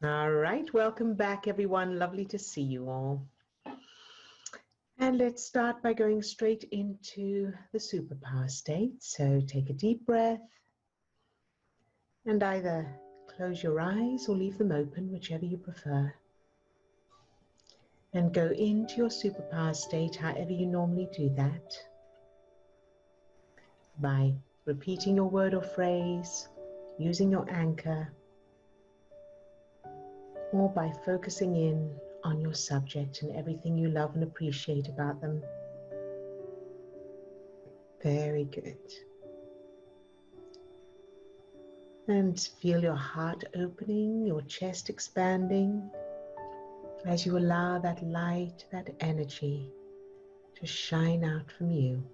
All right, welcome back, everyone. Lovely to see you all. And let's start by going straight into the superpower state. So take a deep breath and either close your eyes or leave them open, whichever you prefer. And go into your superpower state however you normally do that, by repeating your word or phrase, using your anchor, or by focusing in on your subject and everything you love and appreciate about them. Very good. And feel your heart opening, your chest expanding as you allow that light, that energy to shine out from you.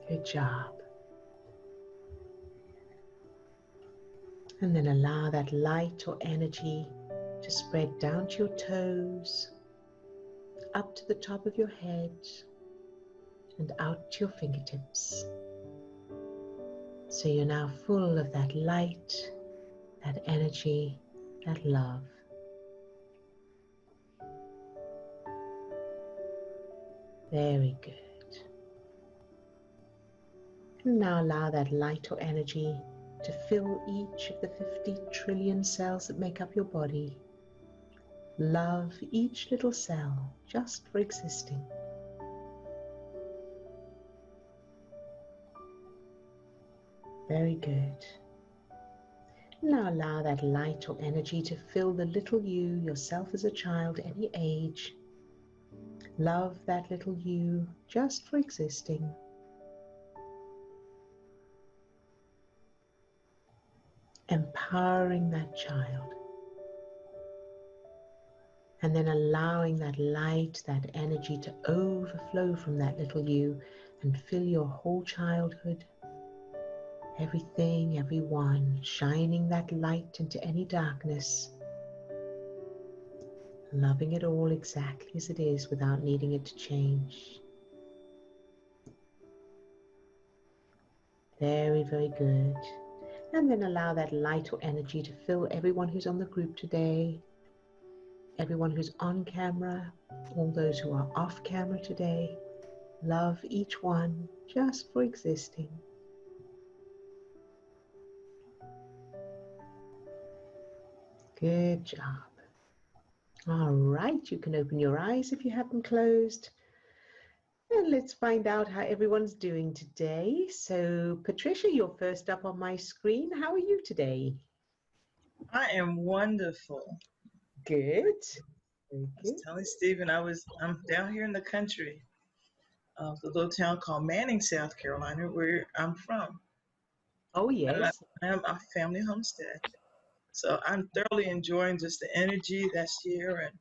Good job. And then allow that light or energy to spread down to your toes, up to the top of your head, and out to your fingertips. So you're now full of that light, that energy, that love. Very good. And now allow that light or energy to fill each of the 50 trillion cells that make up your body. Love each little cell just for existing. Very good. Now allow that light or energy to fill the little you, yourself as a child, any age. Love that little you just for existing. Empowering that child. And then allowing that light, that energy to overflow from that little you and fill your whole childhood. Everything, everyone, shining that light into any darkness. Loving it all exactly as it is without needing it to change. Very, very good. And then allow that light or energy to fill everyone who's on the group today, everyone who's on camera, all those who are off camera today. Love each one just for existing. Good job. All right, you can open your eyes if you haven't closed. And let's find out how everyone's doing today. So, Patricia, you're first up on my screen. How are you today? I am wonderful. Good. I was telling Stephen I'm down here in the country of the little town called Manning, South Carolina, where I'm from. Oh, yes. I am a family homestead. So I'm thoroughly enjoying just the energy that's here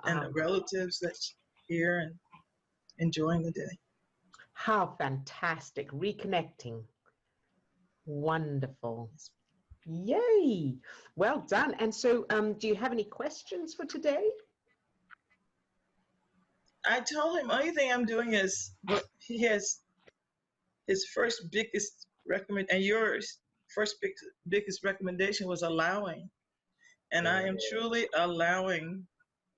and the relatives that's here and enjoying the day. How fantastic. Reconnecting. Wonderful. Yay. Well done. And so do you have any questions for today? I told him, only thing I'm doing is what he has his first biggest recommend and yours first biggest recommendation was allowing. And I am truly allowing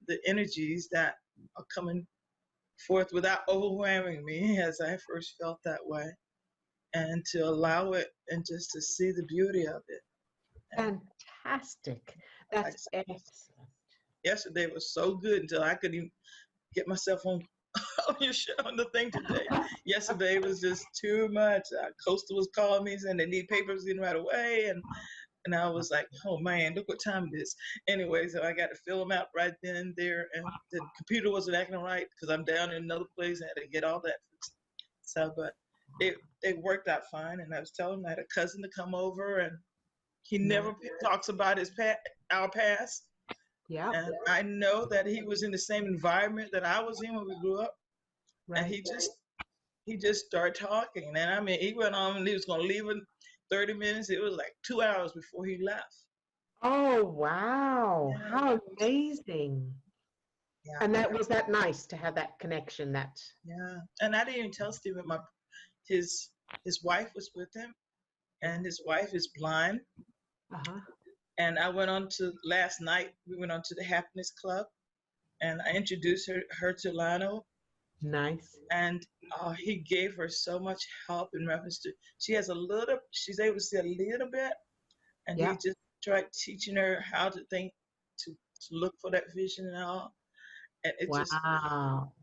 the energies that are coming forth without overwhelming me as I first felt that way. And to allow it and just to see the beauty of it. Fantastic. That's excellent. Yesterday was so good until I couldn't even get myself on your show on the thing today. Yesterday was just too much. Coastal was calling me saying they need papers in right away, and I was like, oh man, look what time it is. Anyway, so I got to fill them out right then and there, and the computer wasn't acting right because I'm down in another place and I had to get all that fixed. So, but it worked out fine, and I was telling him I had a cousin to come over, and he never talks about our past. Yeah. And I know that he was in the same environment that I was in when we grew up. Right. And he just started talking. And I mean, he went on and he was going to leave in 30 minutes. It was like 2 hours before he left. Oh, wow. Yeah. How amazing. Yeah. And was that nice to have that connection? Yeah. And I didn't even tell Stephen, his wife was with him, and his wife is blind. Uh-huh. And I went on to last night. We went on to the Happiness Club, and I introduced her to Lionel, Nice. and he gave her so much help in reference to she has a little. She's able to see a little bit, and he Yeah. just tried teaching her how to think, to look for that vision and all. And Wow.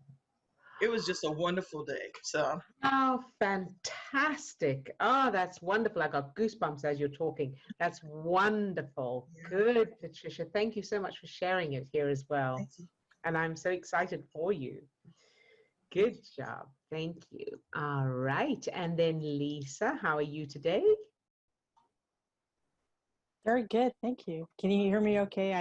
it was just a wonderful day. So Oh, fantastic. Oh, that's wonderful. I got goosebumps as you're talking. That's wonderful. yeah, Good, Patricia. Thank you so much for sharing it here as well. thank you. And I'm so excited for you. Good job. Thank you. All right. And then Lisa, how are you today? Very good, thank you. Can you hear me okay?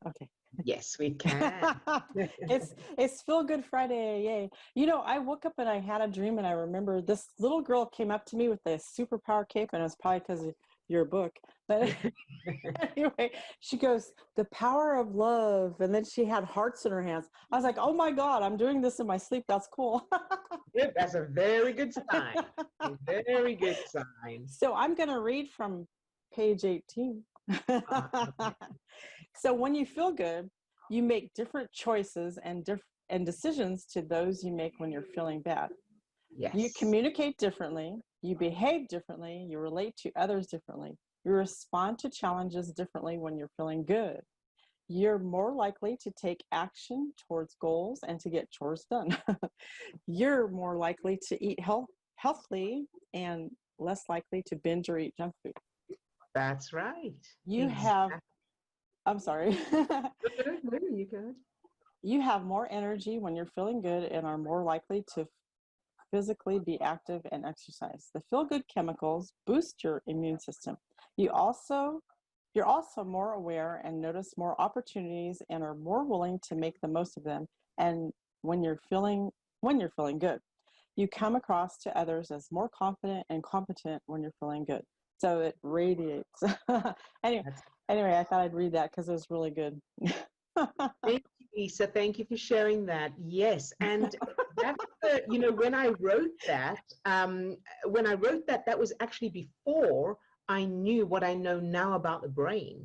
Okay. Yes, we can. It's Feel Good Friday, yay. You know, I woke up and I had a dream, and I remember this little girl came up to me with a superpower cape, and it was probably because of your book. But anyway, she goes, "The power of love," and then she had hearts in her hands. I was like, "Oh my God, I'm doing this in my sleep. That's cool." Good. That's a very good sign. A very good sign. So I'm going to read from page 18. Okay. So when you feel good, you make different choices and decisions to those you make when you're feeling bad. Yes. You communicate differently, you behave differently, you relate to others differently. You respond to challenges differently when you're feeling good. You're more likely to take action towards goals and to get chores done. You're more likely to eat healthily and less likely to binge or eat junk food. That's right. You have, I'm sorry. No, you good. You have more energy when you're feeling good and are more likely to physically be active and exercise. The feel-good chemicals boost your immune system. You're also more aware and notice more opportunities and are more willing to make the most of them. And when you're feeling good, you come across to others as more confident and competent when you're feeling good. So it radiates. Anyway, I thought I'd read that because it was really good. Thank you, Lisa. Thank you for sharing that. Yes, and that's when I wrote that, that was actually before I knew what I know now about the brain.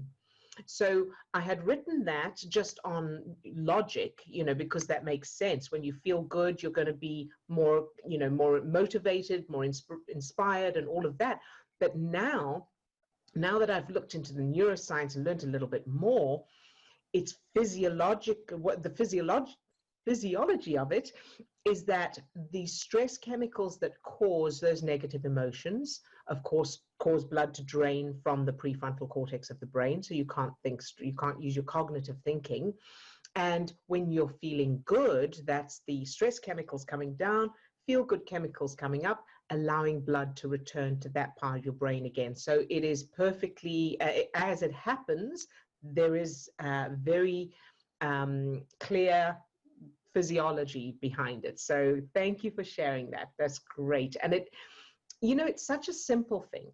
So I had written that just on logic, because that makes sense. When you feel good, you're going to be more, more motivated, more inspired, and all of that. But now that I've looked into the neuroscience and learned a little bit more, it's physiologic. What the physiology of it is that the stress chemicals that cause those negative emotions, of course, cause blood to drain from the prefrontal cortex of the brain, so you can't use your cognitive thinking. And when you're feeling good, that's the stress chemicals coming down, feel good chemicals coming up, allowing blood to return to that part of your brain again. So it is perfectly, as it happens, there is very clear physiology behind it. So thank you for sharing that. That's great. And it's such a simple thing,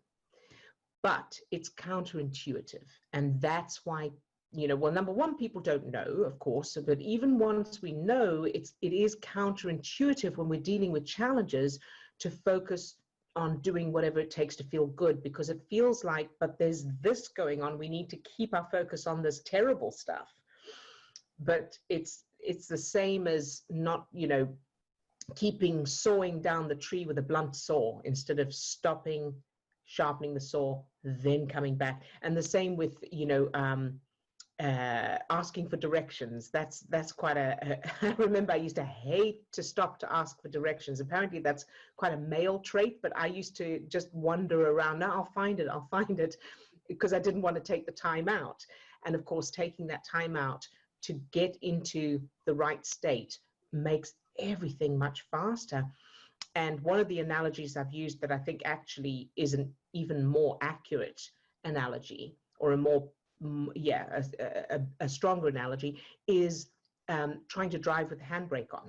but it's counterintuitive. And that's why, number one, people don't know, of course, but even once we know, it is counterintuitive when we're dealing with challenges to focus on doing whatever it takes to feel good, because it feels like, but there's this going on. We need to keep our focus on this terrible stuff. But it's the same as not, sawing down the tree with a blunt saw instead of stopping, sharpening the saw, then coming back. And the same with, asking for directions. That's quite I remember I used to hate to stop to ask for directions. Apparently that's quite a male trait, but I used to just wander around. Now I'll find it, because I didn't want to take the time out. And of course, taking that time out to get into the right state makes everything much faster. And one of the analogies I've used that I think actually is an even more accurate analogy, or a stronger analogy, is trying to drive with the handbrake on.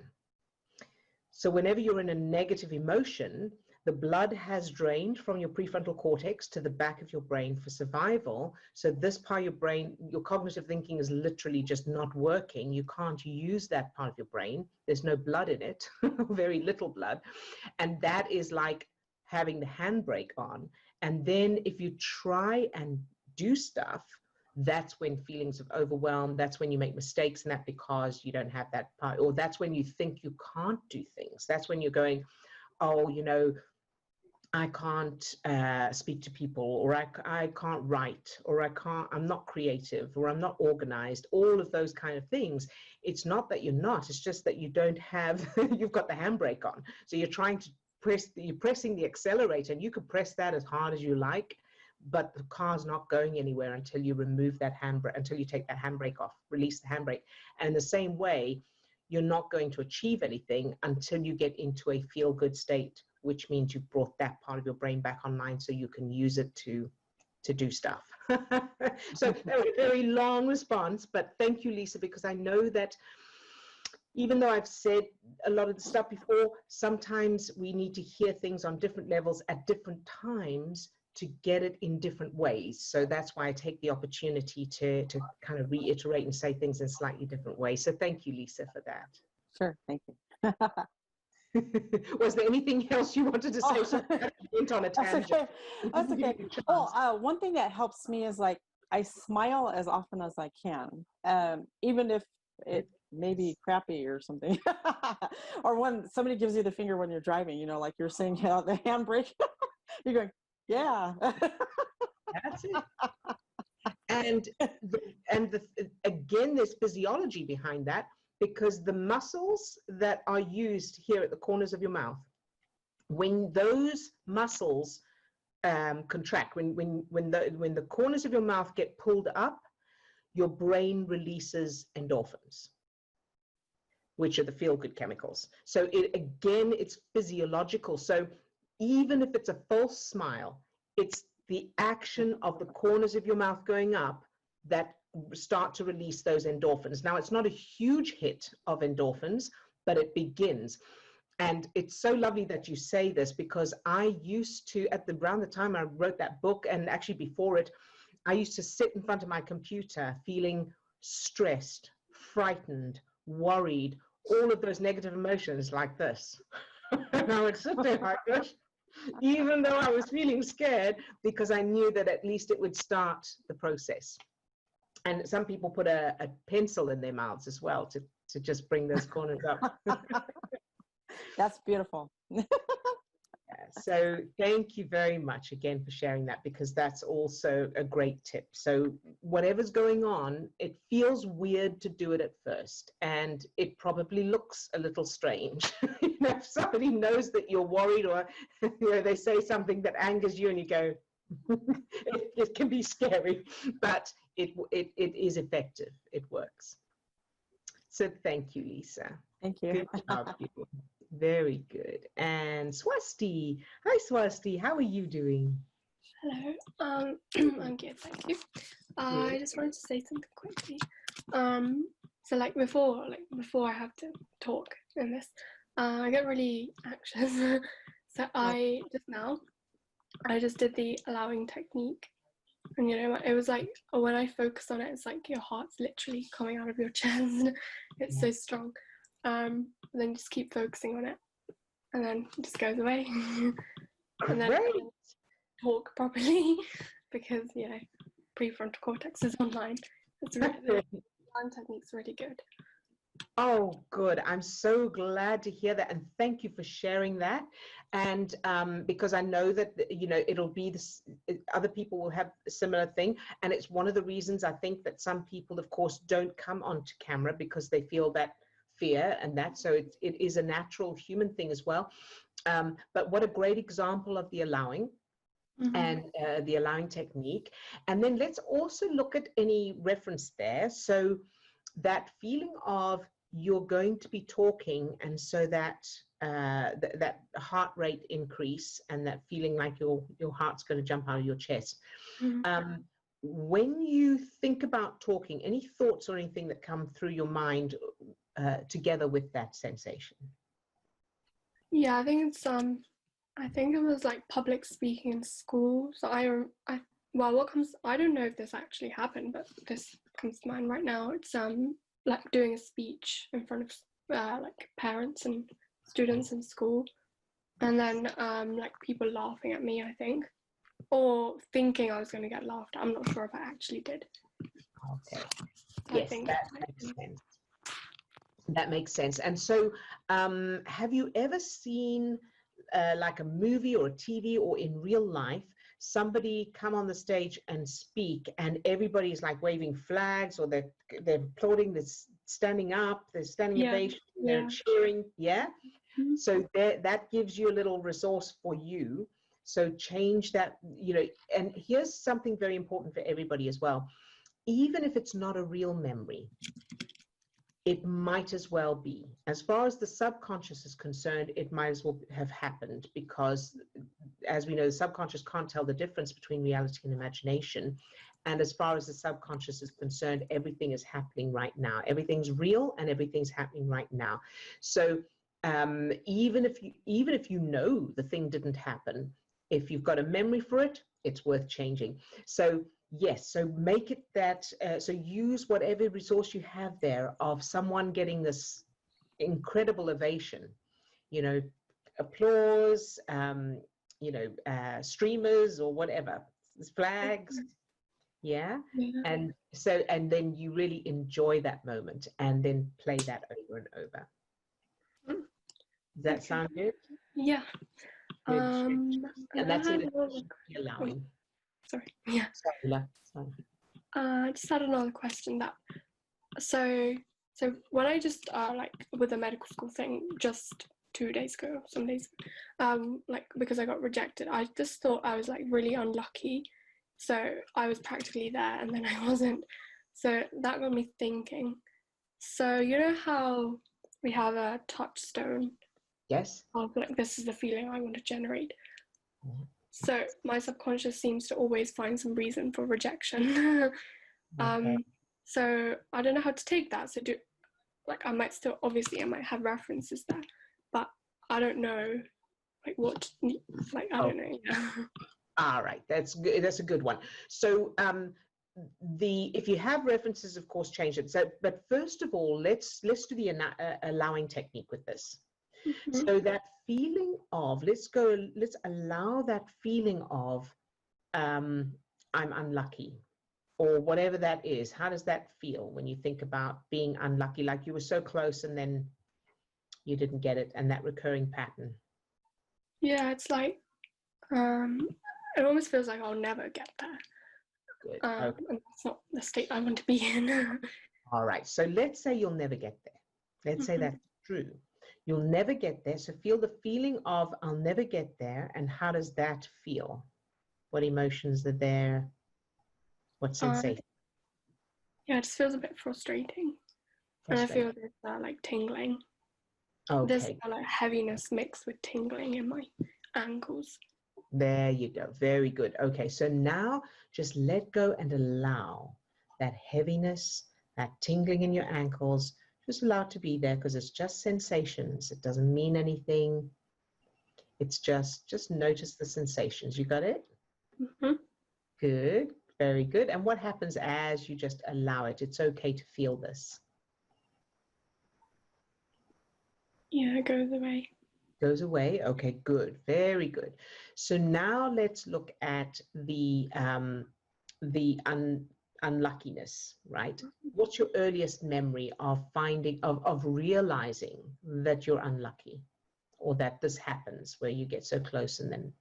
So whenever you're in a negative emotion, the blood has drained from your prefrontal cortex to the back of your brain for survival. So this part of your brain, your cognitive thinking is literally just not working. You can't use that part of your brain. There's no blood in it, very little blood. And that is like having the handbrake on. And then if you try and do stuff, that's when feelings of overwhelm, that's when you make mistakes, and that because you don't have that part, or that's when you think you can't do things. That's when you're going, oh, I can't speak to people, or I can't write, or I'm not creative, or I'm not organized, all of those kind of things. It's not that you're not, it's just that you don't have, you've got the handbrake on. So you're trying to you're pressing the accelerator, and you can press that as hard as you like, but the car's not going anywhere until you remove that handbrake, until you take that handbrake off, release the handbrake. And in the same way, you're not going to achieve anything until you get into a feel-good state, which means you've brought that part of your brain back online so you can use it to do stuff. So very, very long response, but thank you, Lisa, because I know that even though I've said a lot of the stuff before, sometimes we need to hear things on different levels at different times to get it in different ways. So that's why I take the opportunity to kind of reiterate and say things in slightly different ways. So thank you, Lisa, for that. Sure, thank you. Was there anything else you wanted to say? Oh. So I went on a tangent. That's okay. That's okay. Well, one thing that helps me is like I smile as often as I can, even if it may be crappy or something. Or when somebody gives you the finger when you're driving, like you're saying, the handbrake, you're going, yeah. That's it. And again, there's physiology behind that, because the muscles that are used here at the corners of your mouth, when those muscles contract, when the corners of your mouth get pulled up, your brain releases endorphins, which are the feel-good chemicals. So it's physiological. So even if it's a false smile, it's the action of the corners of your mouth going up that start to release those endorphins. Now, it's not a huge hit of endorphins, but it begins. And it's so lovely that you say this, because I used to, around the time I wrote that book, and actually before it, I used to sit in front of my computer feeling stressed, frightened, worried, all of those negative emotions like this. And I would sit there like this, even though I was feeling scared, because I knew that at least it would start the process. And some people put a pencil in their mouths as well to just bring those corners up. That's beautiful. So thank you very much again for sharing that, because that's also a great tip. So whatever's going on, it feels weird to do it at first, and it probably looks a little strange. If somebody knows that you're worried, or they say something that angers you and you go, it can be scary, but it is effective. It works. So thank you, Lisa. Thank you. Good job, you. Very good. And Swasti. Hi, Swasti. How are you doing? Hello. I'm good, thank you. I just wanted to say something quickly. So before I have to talk in this, I get really anxious. So I just did the allowing technique, and it was like when I focus on it, it's like your heart's literally coming out of your chest. It's so strong. Then just keep focusing on it, and then it just goes away. And then talk properly, because prefrontal cortex is online. It's really, the technique's really good. Oh, good. I'm so glad to hear that. And thank you for sharing that. And because I know that, it'll be this, other people will have a similar thing. And it's one of the reasons I think that some people, of course, don't come onto camera, because they feel that fear and that. So it is a natural human thing as well. But what a great example of the allowing. Mm-hmm. And the allowing technique. And then let's also look at any reference there. So that feeling of you're going to be talking, and so that that heart rate increase, and that feeling like your heart's going to jump out of your chest. Mm-hmm. When you think about talking, any thoughts or anything that come through your mind together with that sensation? Yeah, I think it's I think it was like public speaking in school. So I don't know if this actually happened, but this comes to mind right now. It's like doing a speech in front of like parents and students in school, and then like people laughing at me, I think, or thinking I was going to get laughed at. I'm not sure if I actually did. Okay. So I Yes, think that makes sense. That makes sense. And so, have you ever seen like a movie or a TV or in real life, somebody come on the stage and speak, and everybody's like waving flags, or they're applauding, they're standing up, they're standing ovation, they're cheering, yeah? Mm-hmm. So that gives you a little resource for you. So change that, you know, and here's something very important for everybody as well. Even if it's not a real memory, it might as well be. As far as the subconscious is concerned, it might as well have happened, because as we know, the subconscious can't tell the difference between reality and imagination. And as far as the subconscious is concerned, everything is happening right now. Everything's real and everything's happening right now. So even if you know the thing didn't happen, if you've got a memory for it, it's worth changing. So yes, so make it that, so use whatever resource you have there of someone getting this incredible ovation, you know, applause, you know, streamers or whatever, flags, yeah? And so, and then you really enjoy that moment and then play that over and over. Does that sound good? Yeah. Good. And that's I in had addition to allowing. sorry. Yeah. Sorry. I just had another question that, so when I just like with the medical school thing just 2 days ago, some days ago, like because I got rejected, I just thought I was like really unlucky. So I was practically there and then I wasn't. So that got me thinking. So you know how we have a touchstone? Yes. Of like, this is the feeling I want to generate. So my subconscious seems to always find some reason for rejection. Okay. So I don't know how to take that. So I might still, obviously I might have references there, but I don't know like what, like I don't know. Yeah. All right, that's good. That's a good one. So if you have references, of course, change it. So, but first of all, let's do the allowing technique with this. Mm-hmm. So that feeling of, let's allow that feeling of I'm unlucky, or whatever that is. How does that feel when you think about being unlucky, like you were so close and then you didn't get it, and that recurring pattern? Yeah, it's like it almost feels like I'll never get there. Good. And that's not the state I want to be in. All right, so let's say you'll never get there. Let's say that's true. You'll never get there. So feel the feeling of I'll never get there. And how does that feel? What emotions are there? What sensation? Yeah, it just feels a bit frustrating. And I feel this like tingling. Okay. There's like heaviness mixed with tingling in my ankles. There you go. Very good. Okay, so now just let go and allow that heaviness, that tingling in your ankles. Just allow it to be there, because it's just sensations. It doesn't mean anything. It's just notice the sensations. You got it? Mm-hmm. Good. Very good. And what happens as you just allow it? It's okay to feel this. Yeah, it goes away. Goes away. Okay, good. Very good. So now let's look at the unluckiness, right? What's your earliest memory of finding, of realizing that you're unlucky, or that this happens where you get so close and then?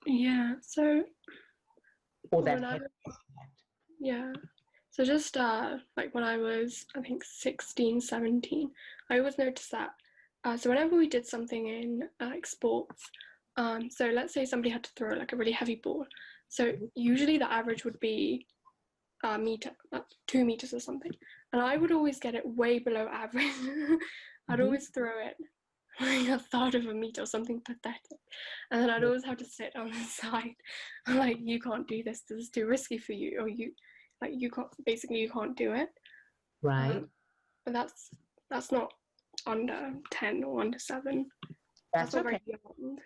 Yeah, so Or that yeah. So just like when I was, I think 16, 17, I always noticed that. So whenever we did something in like sports, so let's say somebody had to throw like a really heavy ball. So usually the average would be a meter, 2 meters or something. And I would always get it way below average. I'd always throw it like a third of a meter or something pathetic. And then I'd always have to sit on the side. I'm like, you can't do this. This is too risky for you. Or you can't do it. Right. But that's not under 10 or under 7. That's not okay. very young.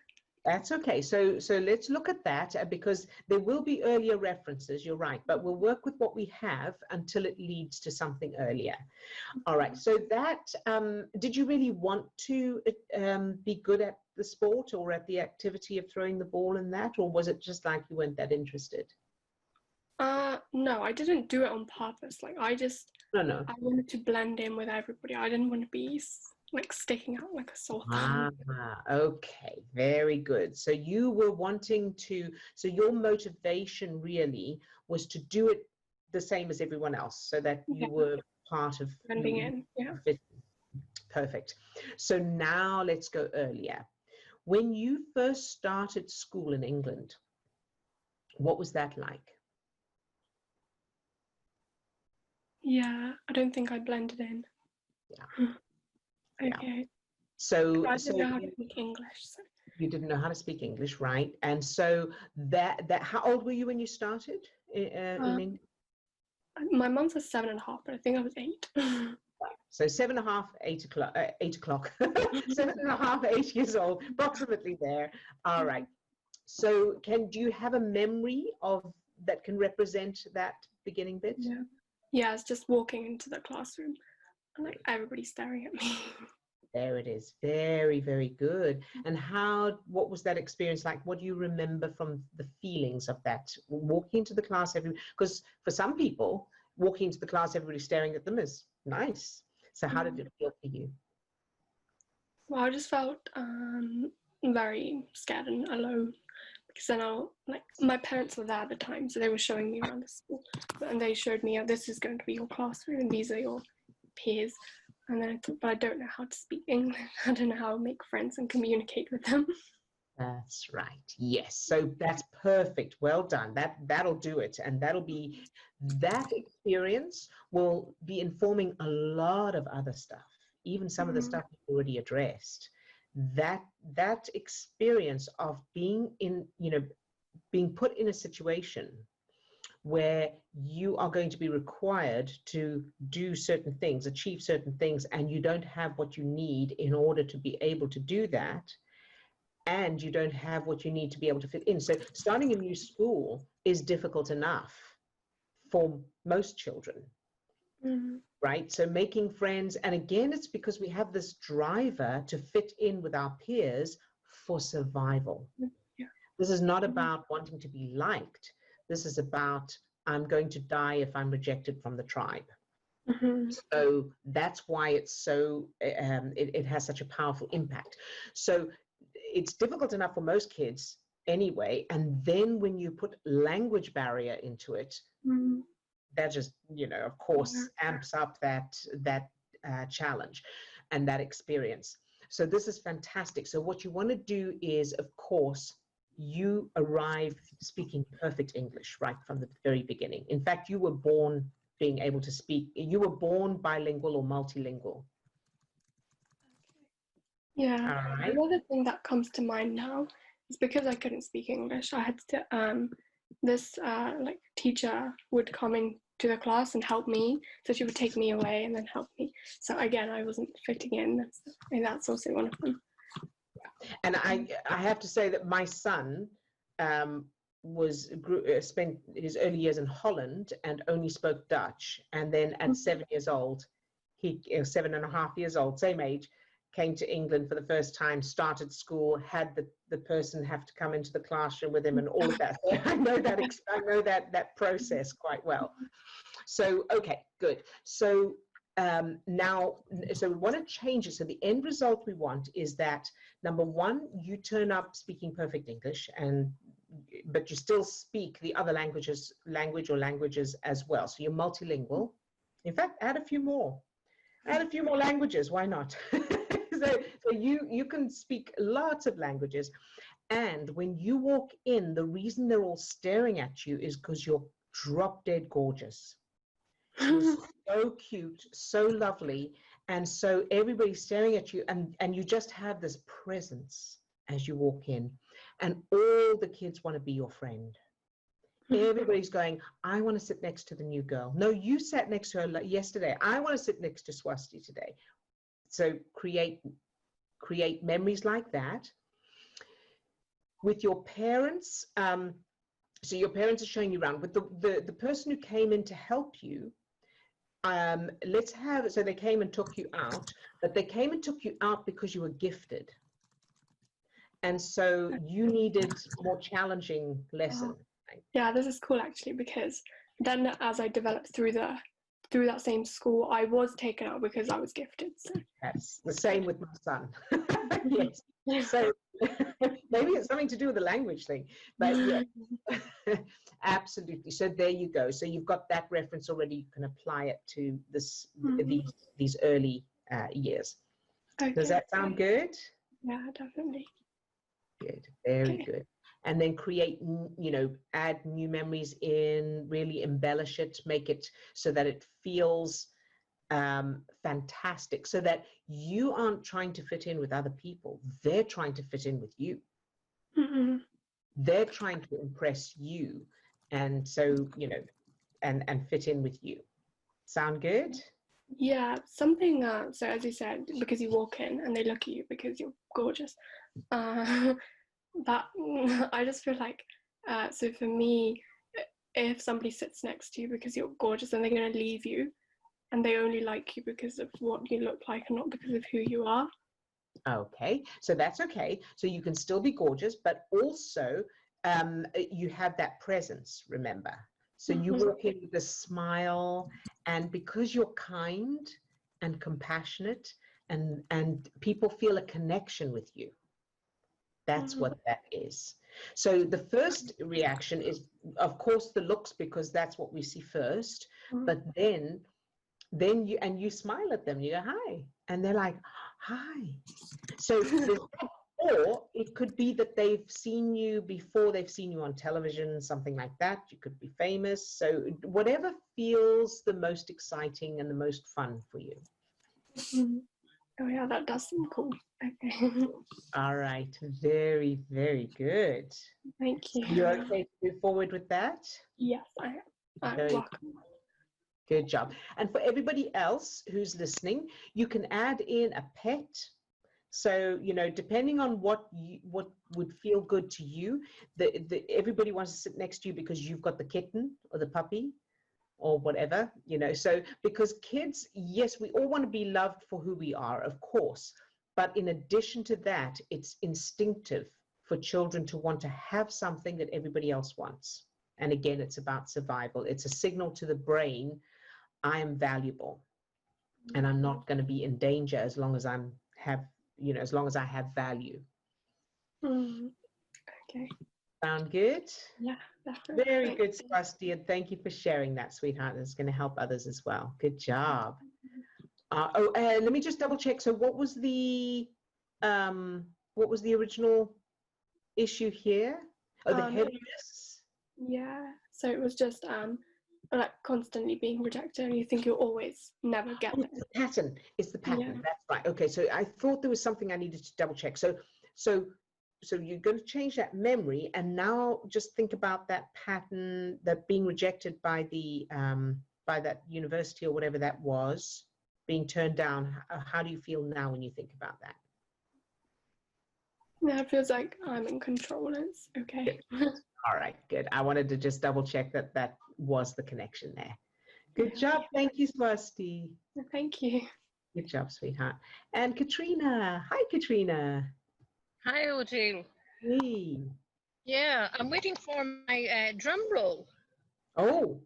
That's okay. So let's look at that because there will be earlier references, you're right, but we'll work with what we have until it leads to something earlier. All right. So that, did you really want to be good at the sport or at the activity of throwing the ball and that, or was it just like you weren't that interested? No, I didn't do it on purpose. Like No. I wanted to blend in with everybody. I didn't want to be like sticking out like a sore thumb. Okay, very good. So you were wanting to, so your motivation really was to do it the same as everyone else, so that you were part of Blending in, yeah. Perfect. So now let's go earlier. When you first started school in England, what was that like? Yeah, I don't think I blended in. Yeah. Okay. Yeah. So I didn't know how to speak English. So. You didn't know how to speak English, right? And so that how old were you when you started in England? My mum says 7.5, but I think I was 8. So 7.5, 8 o'clock, 8 o'clock, 7.5, 8 years old, approximately there. All right. So do you have a memory of that can represent that beginning bit? Yeah, it's just walking into the classroom and like everybody staring at me. There it is. Very, very good. And what was that experience like? What do you remember from the feelings of that? Walking into the class, because for some people, walking into the class, everybody staring at them is nice. So how did it feel for you? Well, I just felt very scared and alone. Because then my parents were there at the time, so they were showing me around the school. And they showed me, this is going to be your classroom, and these are your peers. And then I thought, but I don't know how to speak English. I don't know how to make friends and communicate with them. That's right. Yes. So that's perfect. Well done. That'll do it. And that experience will be informing a lot of other stuff, even some of the stuff you already addressed. That experience of being put in a situation where you are going to be required to do certain things, achieve certain things, and you don't have what you need in order to be able to do that, and you don't have what you need to be able to fit in. So starting a new school is difficult enough for most children, right? So making friends, and again, it's because we have this driver to fit in with our peers for survival. Yeah. This is not about wanting to be liked. This is about, I'm going to die if I'm rejected from the tribe. So that's why it's so, it has such a powerful impact. So it's difficult enough for most kids anyway. And then when you put language barrier into it, that just, of course, amps up that challenge and that experience. So this is fantastic. So what you want to do is, of course, you arrive speaking perfect English right from the very beginning. In fact, you were born being able to speak. You were born bilingual or multilingual. Yeah. Right. Another thing that comes to mind now is because I couldn't speak English, I had to, this teacher would come into the class and help me. So she would take me away and then help me. So again, I wasn't fitting in. And that's also one of them. And I have to say that my son spent his early years in Holland and only spoke Dutch. And then at 7 years old, 7.5 years old, same age, came to England for the first time, started school, had the person have to come into the classroom with him and all of that. So I know that process quite well. So, okay, good. So now, so we want to change it. So the end result we want is that, number one, you turn up speaking perfect English, but you still speak the other language or languages as well. So you're multilingual. In fact, add a few more languages. Why not? So you can speak lots of languages. And when you walk in, the reason they're all staring at you is because you're drop dead gorgeous. You're so cute, so lovely, and so everybody's staring at you, and you just have this presence as you walk in, and all the kids want to be your friend. Everybody's going, I want to sit next to the new girl. No, you sat next to her yesterday. I want to sit next to Swasti today. So create memories like that. with your parents, so your parents are showing you around. With the person who came in to help you, so they came and took you out, but they came and took you out because you were gifted. And so you needed more challenging lesson. Yeah, this is cool actually, because then as I developed through that same school, I was taken out because I was gifted. So. That's the same with my son. Yes. So maybe it's something to do with the language thing, but yeah, absolutely. So there you go. So you've got that reference already. You can apply it to these early years. Okay. Does that sound good? Yeah, definitely. Good. Very good. And then create, add new memories in, really embellish it, make it so that it feels fantastic, so that you aren't trying to fit in with other people. They're trying to fit in with you. Mm-hmm. They're trying to impress you. And so, and fit in with you. Sound good? Yeah, something, so as you said, because you walk in and they look at you because you're gorgeous. That I just feel like, so for me, if somebody sits next to you because you're gorgeous, then they're going to leave you, and they only like you because of what you look like and not because of who you are. Okay, so that's okay. So you can still be gorgeous, but also you have that presence, remember. So you walk in with a smile, and because you're kind and compassionate, and people feel a connection with you. That's what that is. So the first reaction is, of course, the looks, because that's what we see first. But then you smile at them. You go, hi, and they're like, hi. So or it could be that they've seen you before. They've seen you on television, something like that. You could be famous. So whatever feels the most exciting and the most fun for you. Oh yeah, that does seem cool. Okay. All right. Very, very good. Thank you. So you're okay to move forward with that? Yes, I am. Welcome. Good job. And for everybody else who's listening, you can add in a pet. So, depending on what would feel good to you, everybody wants to sit next to you because you've got the kitten or the puppy or whatever, So because kids, yes, we all want to be loved for who we are, of course. But in addition to that, it's instinctive for children to want to have something that everybody else wants. And again, it's about survival. It's a signal to the brain, I am valuable and I'm not going to be in danger as long as as long as I have value. Okay. Sound good? Yeah, definitely. Very good, Swasti, and thank you for sharing that, sweetheart. It's going to help others as well. Good job. Let me just double check. So what was the original issue here? Oh, the heaviness? Yeah. So it was just like constantly being rejected, and you think you'll always never get it. It's the pattern. Yeah. That's right. Okay, so I thought there was something I needed to double check. So you're going to change that memory, and now just think about that pattern, that being rejected by by that university or whatever that was, being turned down. How do you feel now when you think about that? Yeah, it feels like I'm in control. It's okay. All right, good. I wanted to just double check that was the connection there. Good job. Thank you, Swasti. Thank you. Good job, sweetheart. And Katrina. Hi, Katrina. Hi, Odille. Hey. Yeah, I'm waiting for my drum roll. Oh.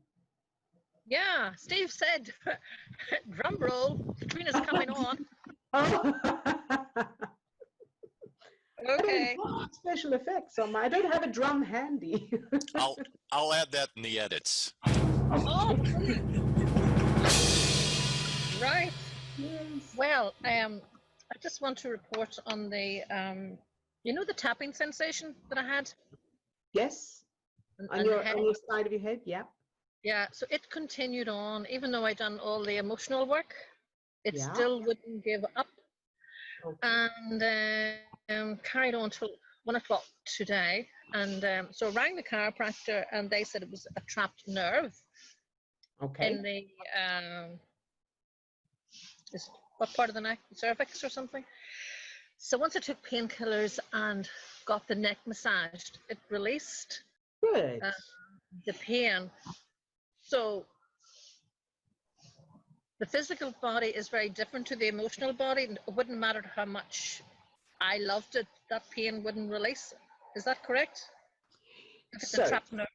Yeah, Steve said, drum roll, Katrina's coming on. Oh. Okay. Special effects on I don't have a drum handy. I'll add that in the edits. Oh, right. Yes. Well, I just want to report on the, the tapping sensation that I had? Yes. On your side of your head, yeah. Yeah, so it continued on, even though I'd done all the emotional work, it still wouldn't give up. Okay. And carried on till 1 o'clock today. And so I rang the chiropractor, and they said it was a trapped nerve. Okay. In the, what part of the neck? Cervix or something? So once I took painkillers and got the neck massaged, it released Good. the pain. So the physical body is very different to the emotional body. It wouldn't matter how much I loved it, that pain wouldn't release. Is that correct? If it's a trapped nerve.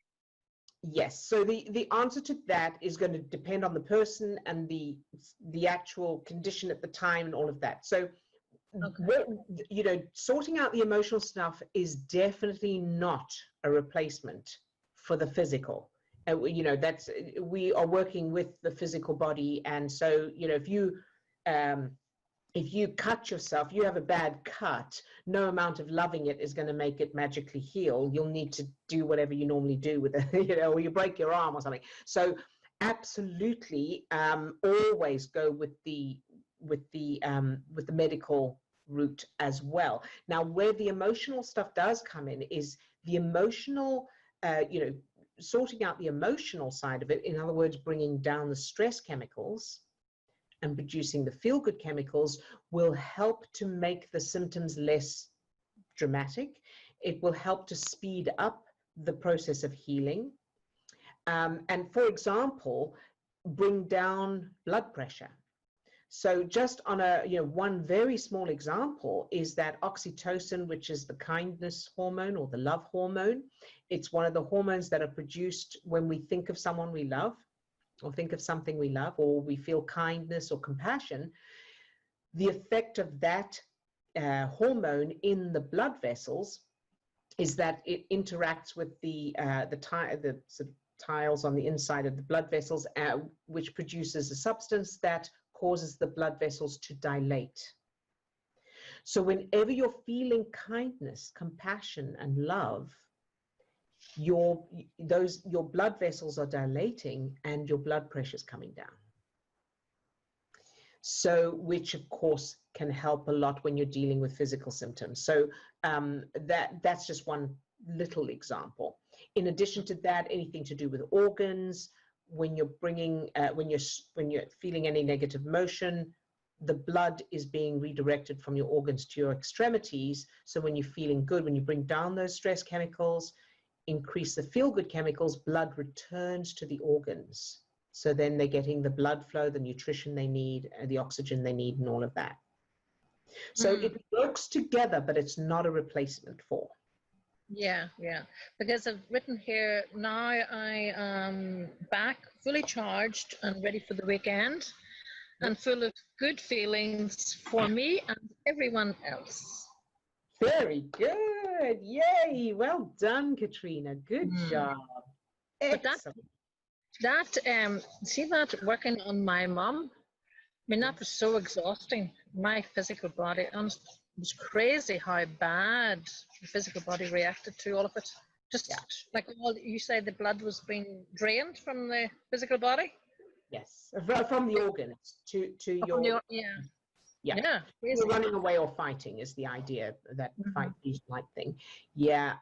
Yes. So the answer to that is going to depend on the person and the actual condition at the time and all of that. So, sorting out the emotional stuff is definitely not a replacement for the physical. That's, we are working with the physical body, and so if you cut yourself, you have a bad cut, no amount of loving it is going to make it magically heal. You'll need to do whatever you normally do with it, or you break your arm or something. So absolutely, always go with the medical route as well. Now, where the emotional stuff does come in is the emotional, sorting out the emotional side of it. In other words, bringing down the stress chemicals and producing the feel-good chemicals will help to make the symptoms less dramatic. It will help to speed up the process of healing. And for example, bring down blood pressure. So just on one very small example is that oxytocin, which is the kindness hormone or the love hormone. It's one of the hormones that are produced when we think of someone we love, or think of something we love, or we feel kindness or compassion. The effect of that hormone in the blood vessels is that it interacts with the sort of tiles on the inside of the blood vessels, which produces a substance that causes the blood vessels to dilate. So whenever you're feeling kindness, compassion, and love, your blood vessels are dilating and your blood pressure is coming down. So, which of course can help a lot when you're dealing with physical symptoms. So that's just one little example. In addition to that, anything to do with organs, when you're when you're feeling any negative motion, the blood is being redirected from your organs to your extremities. So when you're feeling good, when you bring down those stress chemicals, increase the feel-good chemicals, blood returns to the organs. So then they're getting the blood flow, the nutrition they need, the oxygen they need, and all of that. So it works together, but it's not a replacement for. Yeah. Because I've written here, now I am back fully charged and ready for the weekend and full of good feelings for me and everyone else. Very good. Yay. Well done, Katrina. Good job. Excellent. See that working on my mum? I mean, that was so exhausting, my physical body. And it was crazy how bad the physical body reacted to all of it. Just like you say, the blood was being drained from the physical body? Yes, from the organs to your... Yeah. You're running away or fighting is the idea, that fight, flight, flight thing. Yeah,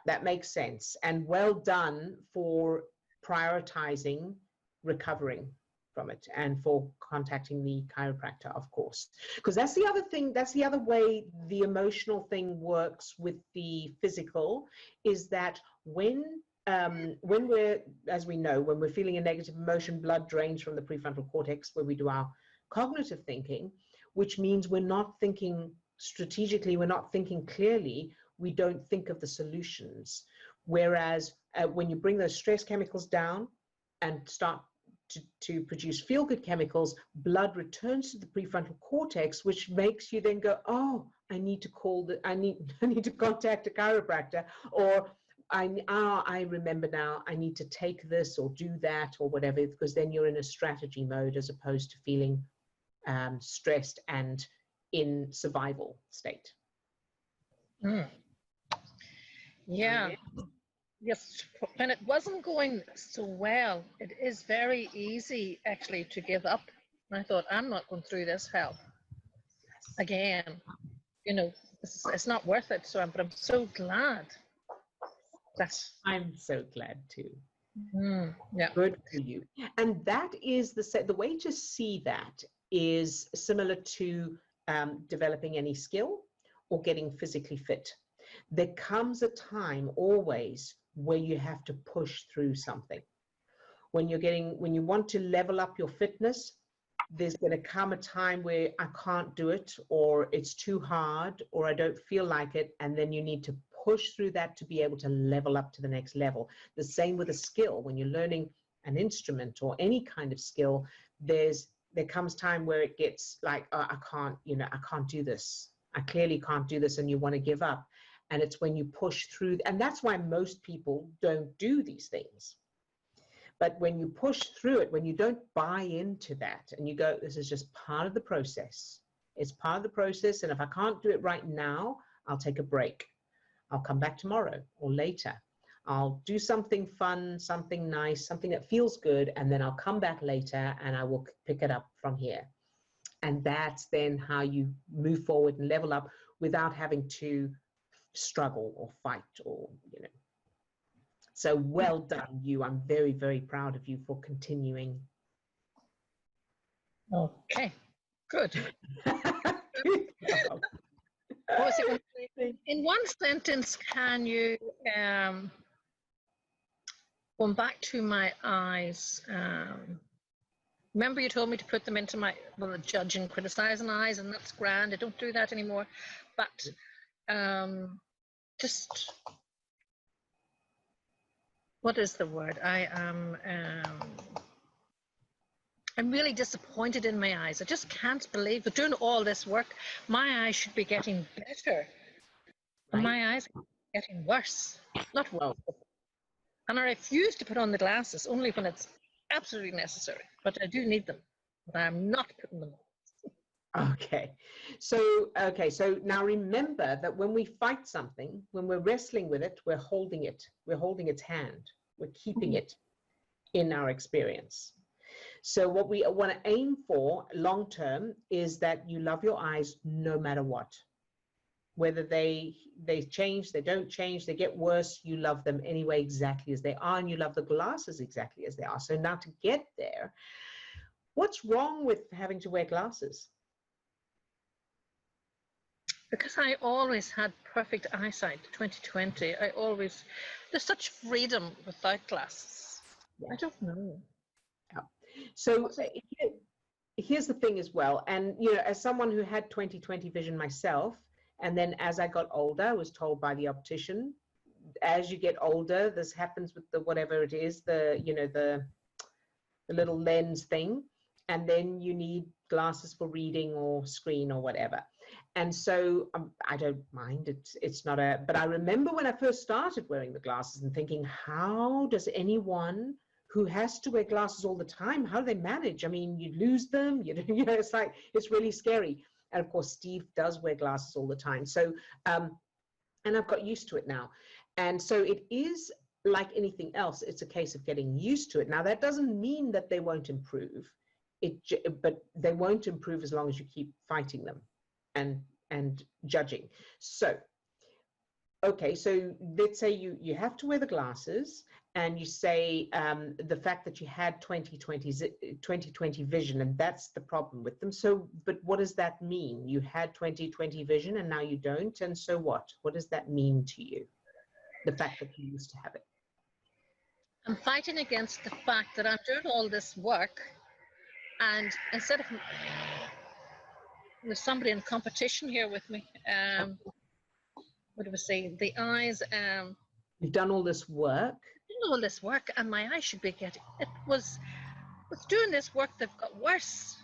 that makes sense. And well done for prioritizing recovering from it and for contacting the chiropractor, of course. Because that's the other thing, that's the other way the emotional thing works with the physical, is that when we're, as we know, when we're feeling a negative emotion, blood drains from the prefrontal cortex where we do our cognitive thinking, which means we're not thinking strategically, we're not thinking clearly, we don't think of the solutions. Whereas when you bring those stress chemicals down and start to produce feel-good chemicals, blood returns to the prefrontal cortex, which makes you then go, oh, I need to I need to contact a chiropractor, or I remember now, I need to take this or do that or whatever, because then you're in a strategy mode as opposed to feeling stressed and in survival state. Yeah. Yes, when it wasn't going so well, it is very easy actually to give up. I thought, I'm not going through this hell again. It's not worth it. But I'm so glad. I'm so glad too. Yeah. Good for you. And that is the way to see that is similar to developing any skill or getting physically fit. There comes a time always where you have to push through something. When you want to level up your fitness, there's going to come a time where I can't do it, or it's too hard, or I don't feel like it. And then you need to push through that to be able to level up to the next level. The same with a skill. When you're learning an instrument or any kind of skill, there comes time where it gets like, oh, I can't do this. I clearly can't do this, and you want to give up. And it's when you push through, and that's why most people don't do these things. But when you push through it, when you don't buy into that and you go, this is just part of the process. It's part of the process. And if I can't do it right now, I'll take a break. I'll come back tomorrow or later. I'll do something fun, something nice, something that feels good. And then I'll come back later and I will pick it up from here. And that's then how you move forward and level up without having to struggle or fight or, So well done, you. I'm very, very proud of you for continuing. Okay, good. What was it going to say? In one sentence, can you, going back to my eyes, remember you told me to put them into my, the judge and criticizing eyes, and that's grand. I don't do that anymore. But just, what is the word? I'm really disappointed in my eyes. I just can't believe that doing all this work, my eyes should be getting better. Right. My eyes are getting worse, not worse. And I refuse to put on the glasses only when it's absolutely necessary. But I do need them. But I'm not putting them on. Okay. So now remember that when we fight something, when we're wrestling with it, we're holding it. We're holding its hand. We're keeping it in our experience. So what we want to aim for long term is that you love your eyes no matter what. Whether they change, they don't change, they get worse, you love them anyway exactly as they are, and you love the glasses exactly as they are. So now to get there, what's wrong with having to wear glasses? Because I always had perfect eyesight, 2020. There's such freedom without glasses. Yeah. I don't know. Yeah. So here's the thing as well. And, as someone who had 20/20 vision myself, and then as I got older, I was told by the optician, as you get older, this happens with the, whatever it is, the little lens thing. And then you need glasses for reading or screen or whatever. And so I don't mind it. It's not but I remember when I first started wearing the glasses and thinking, how does anyone who has to wear glasses all the time, how do they manage? I mean, you lose them, it's like, it's really scary. And of course, Steve does wear glasses all the time. So, and I've got used to it now. And so it is like anything else. It's a case of getting used to it. Now, that doesn't mean that they won't improve. But they won't improve as long as you keep fighting them and judging. So, okay, so let's say you have to wear the glasses, and you say the fact that you had 20/20 vision, and that's the problem with them. So, but what does that mean? You had 20/20 vision and now you don't, and so what? What does that mean to you? The fact that you used to have it. I'm fighting against the fact that I'm doing all this work, and instead of, there's somebody in competition here with me. What do we say? The eyes. You've done all this work. All this work, and my eyes should be getting. It was doing this work that got worse.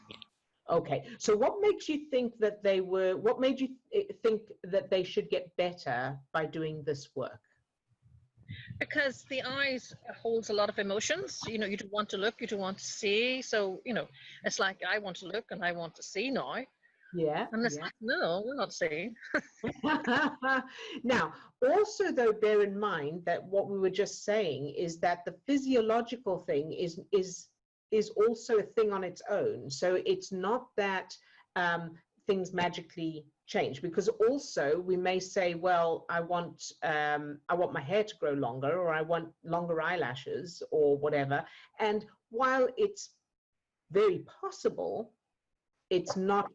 Okay, so what makes you think that they were? What made you think that they should get better by doing this work? Because the eyes holds a lot of emotions. You don't want to look, you don't want to see. So it's like I want to look and I want to see now. Yeah. And it's like, no, we're not seeing. Now, also though, bear in mind that what we were just saying is that the physiological thing is also a thing on its own. So it's not that things magically change, because also we may say, well, I want my hair to grow longer, or I want longer eyelashes or whatever. And while it's very possible, it's not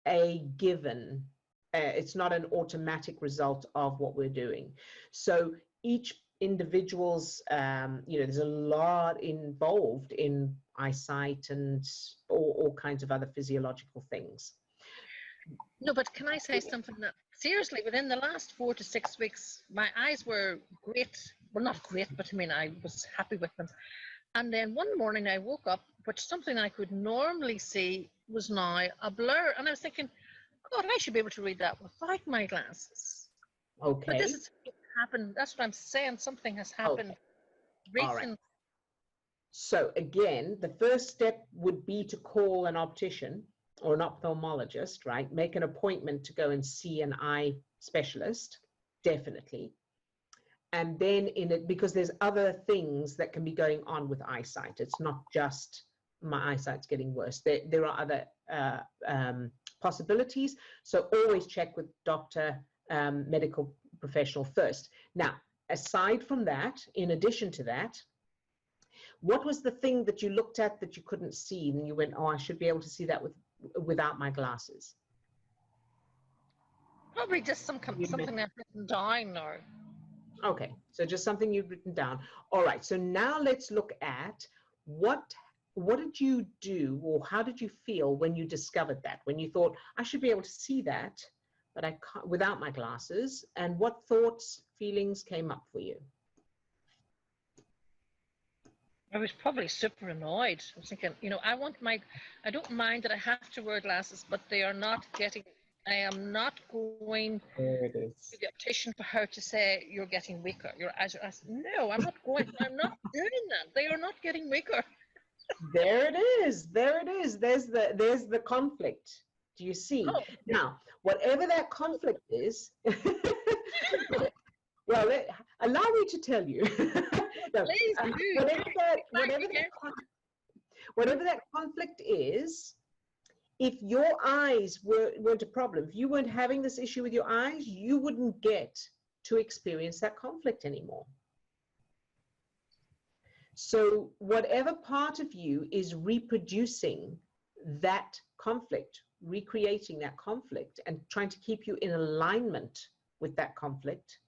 a given it's not an automatic result of what we're doing. So each individual's, there's a lot involved in eyesight and all kinds of other physiological things. No, but can I say something that seriously, within the last 4 to 6 weeks, my eyes were great. Well, not great, but I mean, I was happy with them. And then one morning I woke up, but something I could normally see was now a blur. And I was thinking, God, I should be able to read that without my glasses. Okay. But this has happened. That's what I'm saying. Something has happened recently. All right. So again, the first step would be to call an optician or an ophthalmologist, right? Make an appointment to go and see an eye specialist, definitely. And then because there's other things that can be going on with eyesight. It's not just my eyesight's getting worse. There are other possibilities. So always check with doctor, medical professional first. Now, aside from that, in addition to that, what was the thing that you looked at that you couldn't see and you went, oh, I should be able to see that without my glasses? Probably just something I've written down or. Okay, so just something you've written down. All right, so now let's look at what did you do, or how did you feel when you discovered that, when you thought, I should be able to see that, but I can't without my glasses, and what thoughts, feelings came up for you? I was probably super annoyed. I was thinking, I don't mind that I have to wear glasses, but they are not getting, I am not going to the optician for her to say, you're getting weaker. Your eyes are, no, I'm not going, I'm not doing that. They are not getting weaker. There it is. There it is. There's the conflict. Do you see? Oh. Now, whatever that conflict is, well, allow me to tell you. No, please do. Whatever that conflict is, if your eyes weren't a problem, if you weren't having this issue with your eyes, you wouldn't get to experience that conflict anymore. So whatever part of you is reproducing that conflict, recreating that conflict, and trying to keep you in alignment with that conflict,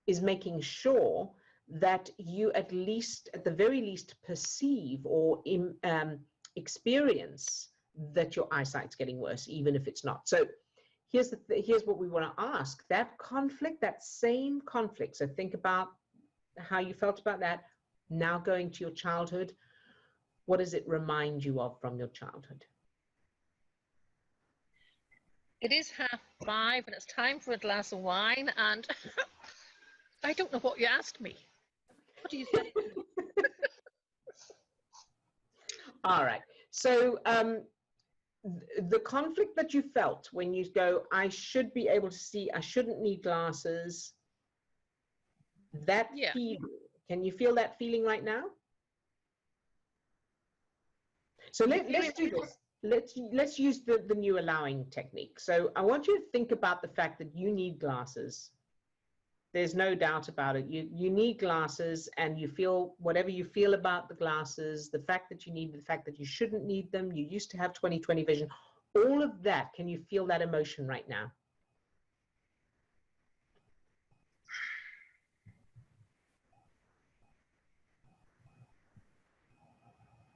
is making sure that you at the very least perceive or experience that your eyesight's getting worse, even if it's not. So here's what we want to ask. That conflict, that same conflict, so think about how you felt about that, now going to your childhood, what does it remind you of from your childhood? It is 5:30 and it's time for a glass of wine, and I don't know what you asked me. What do you think? All right. So the conflict that you felt when you go, I should be able to see, I shouldn't need glasses, that feeling, can you feel that feeling right now? So let's do this. Let's use the new allowing technique. So I want you to think about the fact that you need glasses. There's no doubt about it. You need glasses, and you feel whatever you feel about the glasses, the fact that you need, the fact that you shouldn't need them, you used to have 20/20 vision, all of that, can you feel that emotion right now?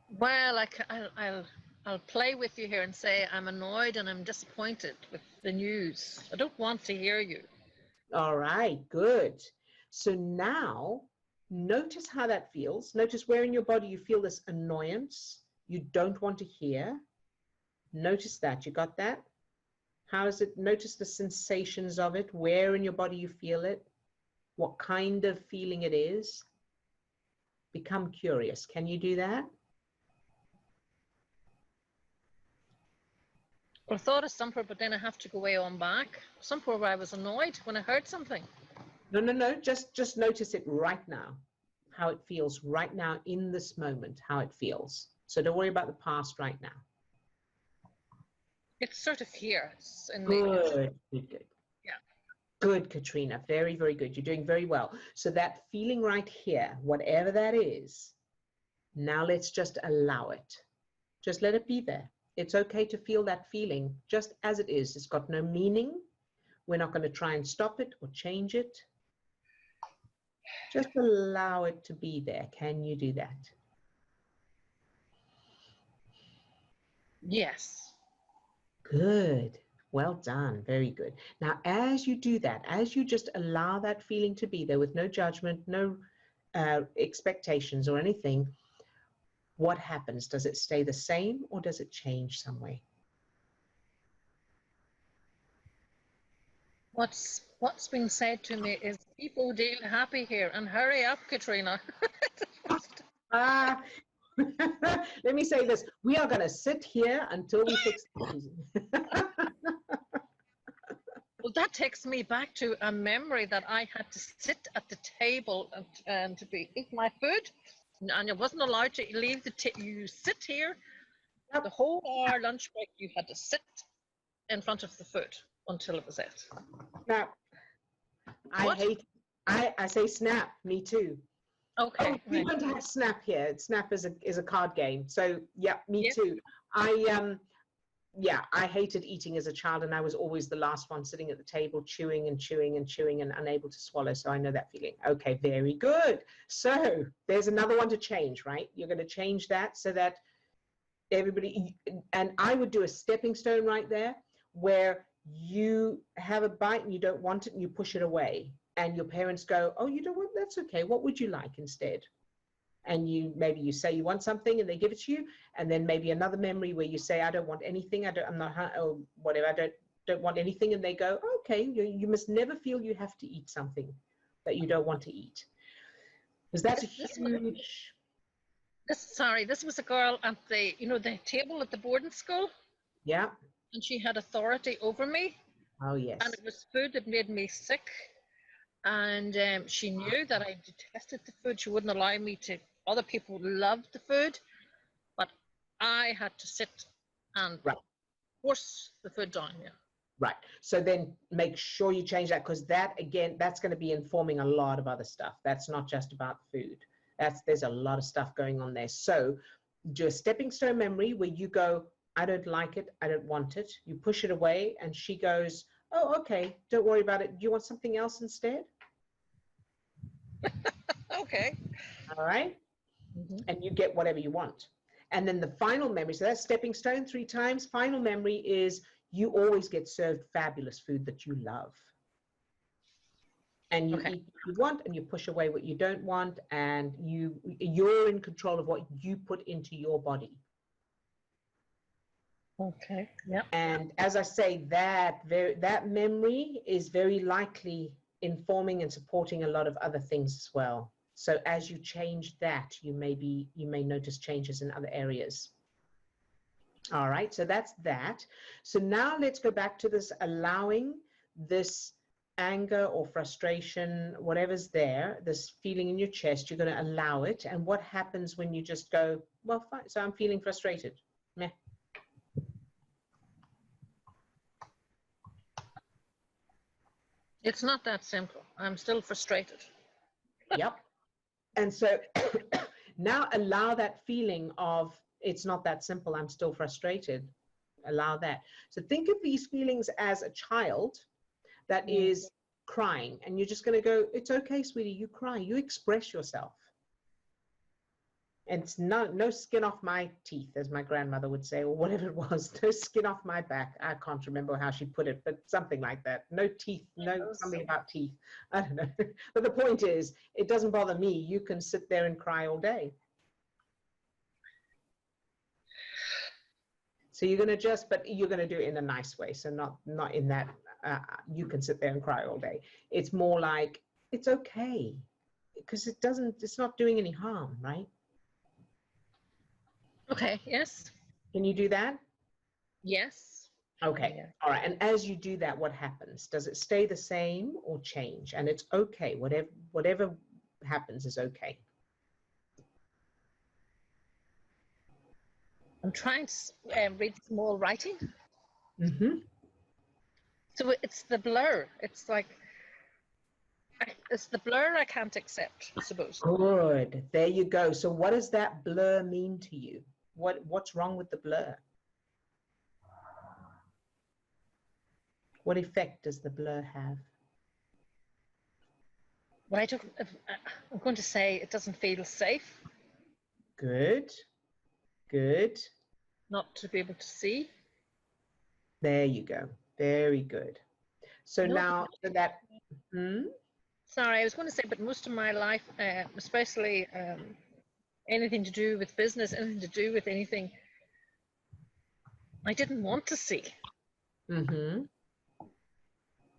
Well, I'll play with you here and say I'm annoyed and I'm disappointed with the news. I don't want to hear you. All right, good. So now notice how that feels. Notice where in your body you feel this annoyance. You don't want to hear. Notice that. You got that? How is it? Notice the sensations of it. Where in your body you feel it. What kind of feeling it is. Become curious. Can you do that? I thought of somewhere, but then I have to go way on back. Somewhere where I was annoyed when I heard something. No. Just notice it right now. How it feels right now in this moment, how it feels. So don't worry about the past right now. It's sort of here. Good. Yeah. Good, Katrina. Very, very good. You're doing very well. So that feeling right here, whatever that is, now let's just allow it. Just let it be there. It's okay to feel that feeling just as it is. It's got no meaning. We're not going to try and stop it or change it. Just allow it to be there. Can you do that? Yes. Good. Well done. Very good. Now, as you do that, as you just allow that feeling to be there with no judgment, no expectations or anything, what happens? Does it stay the same or does it change some way? What's been said to me is keep Odille happy here and hurry up, Katrina. Let me say this. We are going to sit here until we fix things. Well, that takes me back to a memory that I had to sit at the table and to eat my food, and I wasn't allowed to leave you sit here. Yep. The whole hour lunch break, you had to sit in front of the food until it was it. Now, I say snap, me too. Okay. Oh, we don't have Snap here. Snap is a card game. So yeah, me too. I hated eating as a child, and I was always the last one sitting at the table, chewing and chewing and chewing and unable to swallow. So I know that feeling. Okay, very good. So there's another one to change, right? You're going to change that so that everybody, and I would do a stepping stone right there where you have a bite and you don't want it and you push it away. And your parents go, oh, you don't want, that's okay. What would you like instead? And maybe you say you want something and they give it to you. And then maybe another memory where you say, I don't want anything. I'm not, or whatever. I don't want anything. And they go, okay, you must never feel you have to eat something that you don't want to eat. Because that's a huge. This was a girl at the table at the boarding school. Yeah. And she had authority over me. Oh, yes. And it was food that made me sick. And she knew that I detested the food. She wouldn't allow me to. Other people loved the food, but I had to sit and force the food down. Yeah. Right. So then make sure you change that, because that, again, that's going to be informing a lot of other stuff. That's not just about food. There's a lot of stuff going on there. So do a stepping stone memory where you go, I don't like it. I don't want it. You push it away and she goes, oh, okay, don't worry about it. Do you want something else instead? Okay. All right. Mm-hmm. And you get whatever you want. And then the final memory, so that's stepping stone 3 times. Final memory is you always get served fabulous food that you love. And you eat what you want and you push away what you don't want. And you're in control of what you put into your body. Okay. Yeah. And as I say, that memory is very likely informing and supporting a lot of other things as well. So as you change that, you may notice changes in other areas. All right, so that's that. So now let's go back to this allowing this anger or frustration, whatever's there, this feeling in your chest, you're going to allow it. And what happens when you just go, well, fine, so I'm feeling frustrated. Meh. It's not that simple. I'm still frustrated. Yep. And so now allow that feeling of, it's not that simple, I'm still frustrated. Allow that. So think of these feelings as a child that is crying, and you're just going to go, it's okay, sweetie, you cry, you express yourself. And it's no skin off my teeth, as my grandmother would say, or whatever it was. No skin off my back. I can't remember how she put it, but something like that. No teeth, something about teeth. I don't know. But the point is, it doesn't bother me. You can sit there and cry all day. So you're going to but you're going to do it in a nice way. So not in that you can sit there and cry all day. It's more like, it's okay, because it's not doing any harm, right? Okay, yes. Can you do that? Yes. Okay, yeah. All right. And as you do that, what happens? Does it stay the same or change? And it's okay. Whatever happens is okay. I'm trying to read small writing. Mm-hmm. So it's the blur. It's like, it's the blur I can't accept, I suppose. Good. There you go. So what does that blur mean to you? What's wrong with the blur? What effect does the blur have? Well, I'm going to say it doesn't feel safe. Good. Good. Not to be able to see. There you go. Very good. So No, now that... Sorry, I was going to say, but most of my life, especially anything to do with business, anything to do with anything, I didn't want to see. Mm-hmm.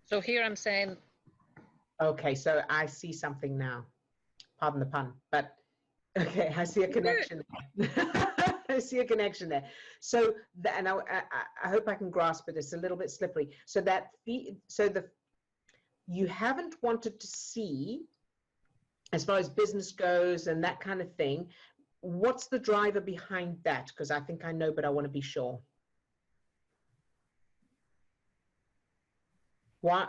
So here I'm saying... Okay, so I see something now. Pardon the pun, but okay, I see a connection. I see a connection there. So, and I hope I can grasp it. It's a little bit slippery. So you haven't wanted to see, as far as business goes and that kind of thing. What's the driver behind that? Because I think I know, but I want to be sure. Why?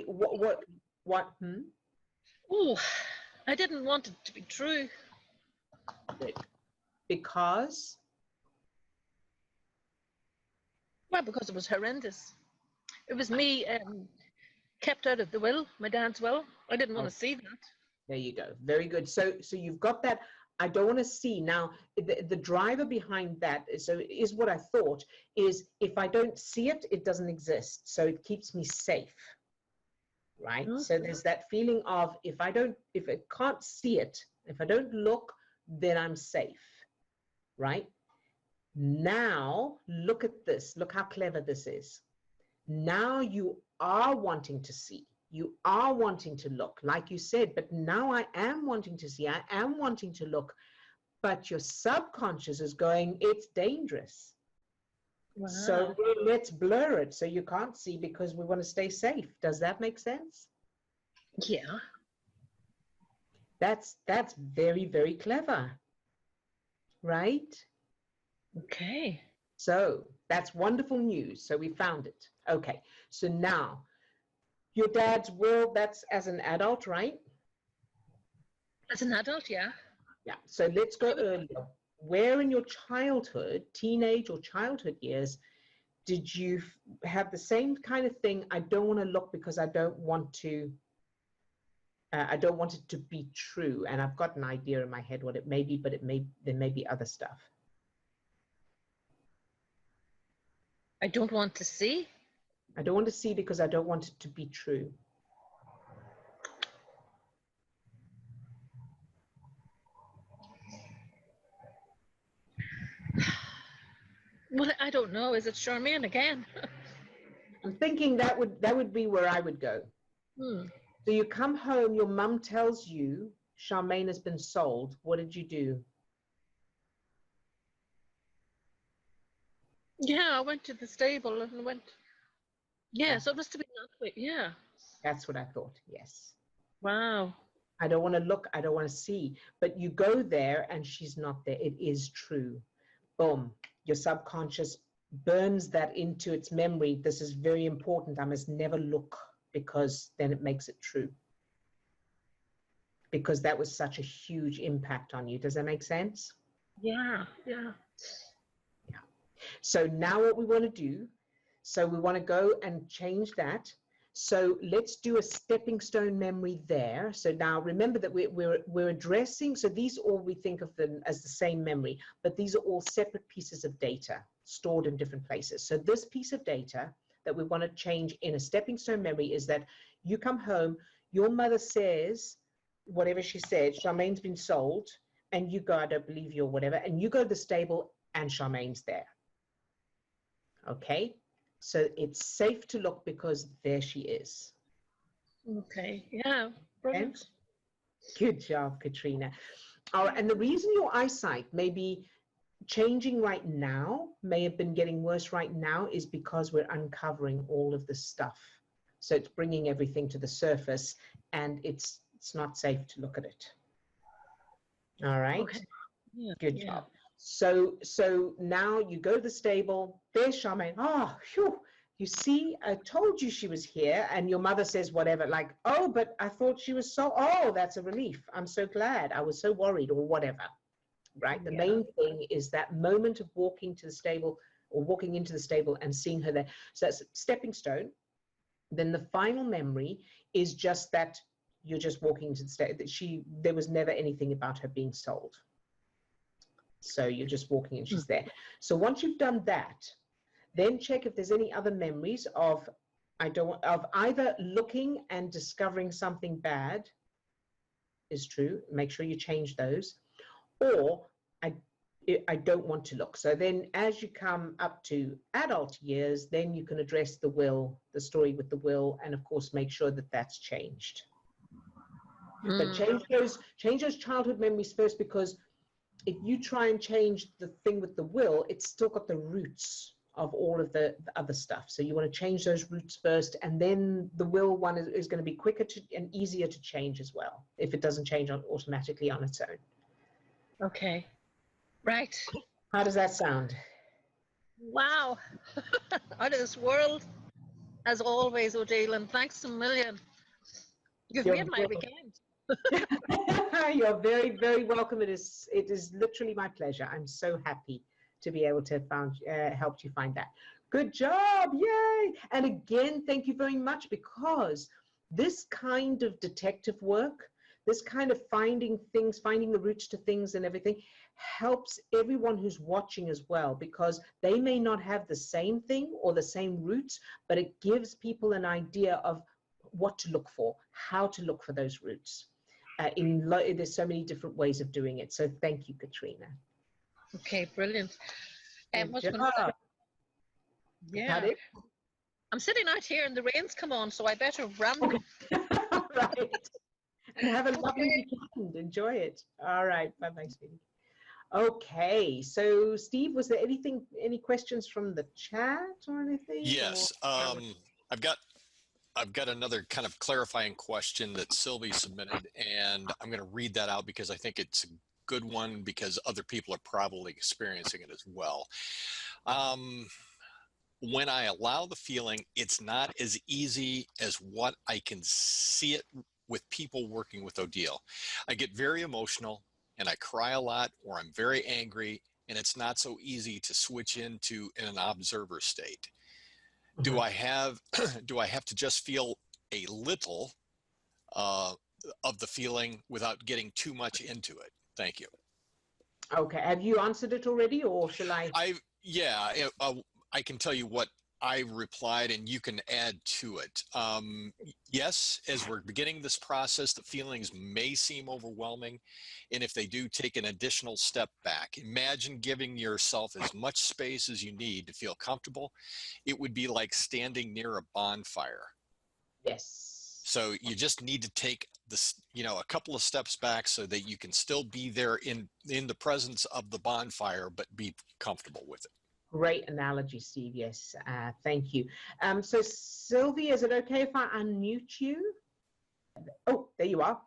What? Oh, I didn't want it to be true. Because? Well, because it was horrendous. It was me kept out of the will, my dad's will. I didn't want to see that. There you go. Very good. So you've got that. I don't want to see. Now, the driver behind that is what I thought is, if I don't see it, it doesn't exist. So it keeps me safe. Right? Mm-hmm. So there's that feeling of, if I can't see it, if I don't look, then I'm safe. Right? Now, look at this. Look how clever this is. Now you are wanting to see. You are wanting to look, like you said, but now I am wanting to see. I am wanting to look, but your subconscious is going, it's dangerous. Wow. So let's blur it so you can't see, because we want to stay safe. Does that make sense? Yeah. That's very, very clever. Right? Okay. So that's wonderful news. So we found it. Okay. So now, your dad's will, that's as an adult, right? As an adult, yeah. Yeah. So let's go earlier. Where in your childhood, teenage or childhood years, did you have the same kind of thing? I don't want to look because I don't want to, I don't want it to be true. And I've got an idea in my head what it may be, but there may be other stuff. I don't want to see. I don't want to see because I don't want it to be true. Well, I don't know. Is it Charmaine again? I'm thinking that would be where I would go. So you come home, your mum tells you Charmaine has been sold. What did you do? Yeah, I went to the stable and went. Yeah, so it must have been that way. Yeah. That's what I thought. Yes. Wow. I don't want to look. I don't want to see. But you go there and she's not there. It is true. Boom. Your subconscious burns that into its memory. This is very important. I must never look, because then it makes it true. Because that was such a huge impact on you. Does that make sense? Yeah. Yeah. Yeah. So now what we want to do, so we want to go and change that. So let's do a stepping stone memory there. So now remember that we're addressing, so these all, we think of them as the same memory, but these are all separate pieces of data stored in different places. So this piece of data that we want to change in a stepping stone memory is that you come home, your mother says, whatever she said, Charmaine's been sold, and you go, I don't believe you or whatever, and you go to the stable and Charmaine's there. Okay? So it's safe to look because there she is. Okay, yeah, brilliant. Okay? Good job, Katrina. All right, and the reason your eyesight may be changing right now, may have been getting worse right now, is because we're uncovering all of this stuff. So it's bringing everything to the surface, and it's not safe to look at it. All right? Okay. Yeah, good job. So now you go to the stable, there's Charmaine. Oh, phew, you see, I told you she was here. And your mother says whatever, like, oh, but I thought she was so, oh, that's a relief. I'm so glad. I was so worried, or whatever, right? The main thing is that moment of walking to the stable, or walking into the stable and seeing her there. So that's a stepping stone. Then the final memory is just that you're just walking into the state that there was never anything about her being sold. So you're just walking and she's there. So once you've done that, then check if there's any other memories of either looking and discovering something bad is true. Make sure you change those, or I don't want to look. So then as you come up to adult years, then you can address the will, the story with the will, and of course make sure that that's changed. But change those childhood memories first, because if you try and change the thing with the will, it's still got the roots of all of the other stuff. So you want to change those roots first, and then the will one is going to be quicker and easier to change as well, if it doesn't change automatically on its own. Okay. Right. How does that sound? Wow. Out of this world, as always, Odille, and thanks a million. You've made my weekend. You're very, very welcome. It is literally my pleasure. I'm so happy to be able to help you find that. Good job. Yay. And again, thank you very much, because this kind of detective work, this kind of finding things, finding the roots to things and everything, helps everyone who's watching as well, because they may not have the same thing or the same roots, but it gives people an idea of what to look for, how to look for those roots. There's so many different ways of doing it. So thank you, Katrina. Okay, brilliant. Yeah. I'm sitting out here and the rain's come on, so I better run. Right. And have a lovely weekend. Enjoy it. All right. Bye-bye, sweetie. Okay. So, Steve, was there any questions from the chat or anything? Yes. I've got another kind of clarifying question that Sylvie submitted, and I'm going to read that out because I think it's a good one, because other people are probably experiencing it as well. When I allow the feeling, it's not as easy as what I can see it with people working with Odille. I get very emotional and I cry a lot, or I'm very angry, and it's not so easy to switch into an observer state. Do I have to just feel a little of the feeling without getting too much into it? Thank you. Okay. Have you answered it already, or shall I? I can tell you what I replied, and you can add to it. Yes, as we're beginning this process, the feelings may seem overwhelming. And if they do, take an additional step back. Imagine giving yourself as much space as you need to feel comfortable. It would be like standing near a bonfire. Yes. So you just need to take this, a couple of steps back so that you can still be there in the presence of the bonfire, but be comfortable with it. Great analogy, Steve. Yes, thank you. So Sylvie, is it okay if I unmute you? Oh, there you are.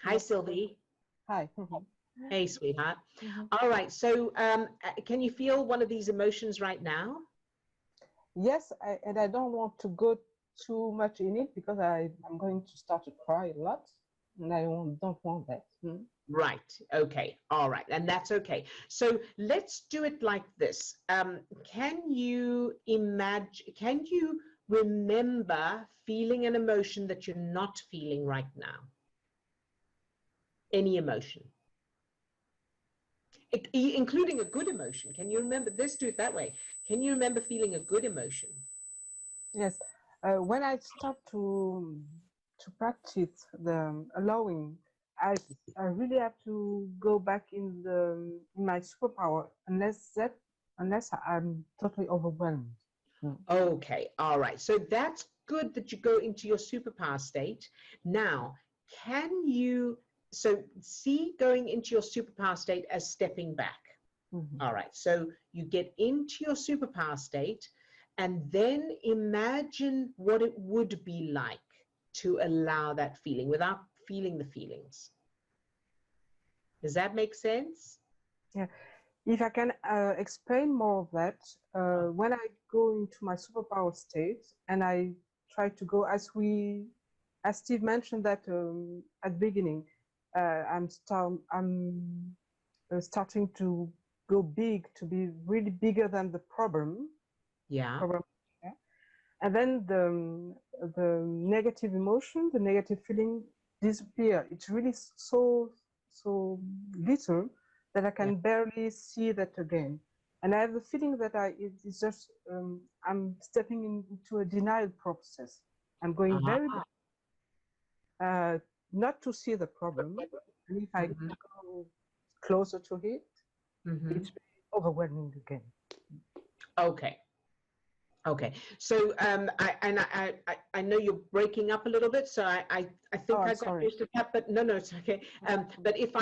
Hi, Sylvie. Hi. Hey, sweetheart. All right. So can you feel one of these emotions right now? Yes, and I don't want to go too much in it, because I'm going to start to cry a lot, and I don't want that. Right. Okay. All right. And that's okay. So let's do it like this. Can you remember feeling an emotion that you're not feeling right now? Any emotion, including a good emotion. Can you remember? Let's do it that way. Can you remember feeling a good emotion? Yes. When I start to practice the allowing, I really have to go back in my superpower, unless I'm totally overwhelmed. Okay, all right. So that's good that you go into your superpower state. Now, can you see going into your superpower state as stepping back? All right. So you get into your superpower state, and then imagine what it would be like to allow that feeling without feeling the feelings. Does that make sense? Yeah. If I can explain more of that, when I go into my superpower state and I try to go, as Steve mentioned that at the beginning, I'm starting to go big, to be really bigger than the problem. Yeah. and then the negative emotion, the negative feeling disappear. It's really so little that I can barely see that again. And I have the feeling that it's just I'm stepping into a denial process. I'm going very not to see the problem, and if I go closer to it, it's overwhelming again. Okay. Okay. So I know you're breaking up a little bit, so I think I got used to that, but no, it's okay. But if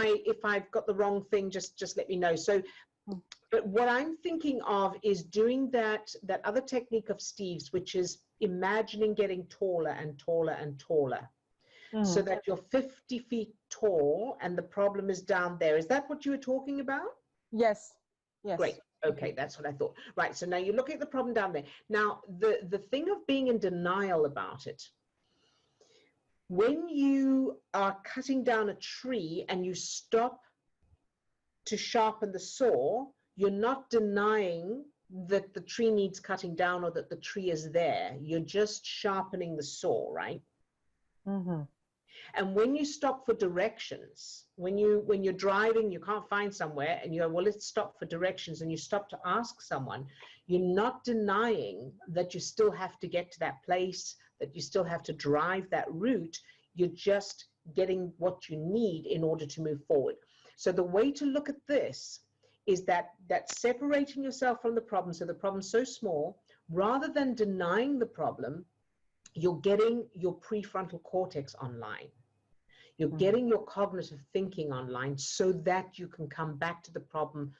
I've got the wrong thing, just let me know. So, but what I'm thinking of is doing that other technique of Steve's, which is imagining getting taller and taller and taller. So that you're 50 feet tall and the problem is down there. Is that what you were talking about? Yes. Yes. Great. Okay, that's what I thought. Right, so now you look at the problem down there. Now, the thing of being in denial about it, when you are cutting down a tree and you stop to sharpen the saw, you're not denying that the tree needs cutting down or that the tree is there. You're just sharpening the saw, right? And when you stop for directions, when you're driving, you can't find somewhere and you go, well, let's stop for directions, and you stop to ask someone, you're not denying that you still have to get to that place, that you still have to drive that route. You're just getting what you need in order to move forward. So the way to look at this is that separating yourself from the problem, so the problem's so small, rather than denying the problem, you're getting your prefrontal cortex online. You're getting your cognitive thinking online so that you can come back to the problem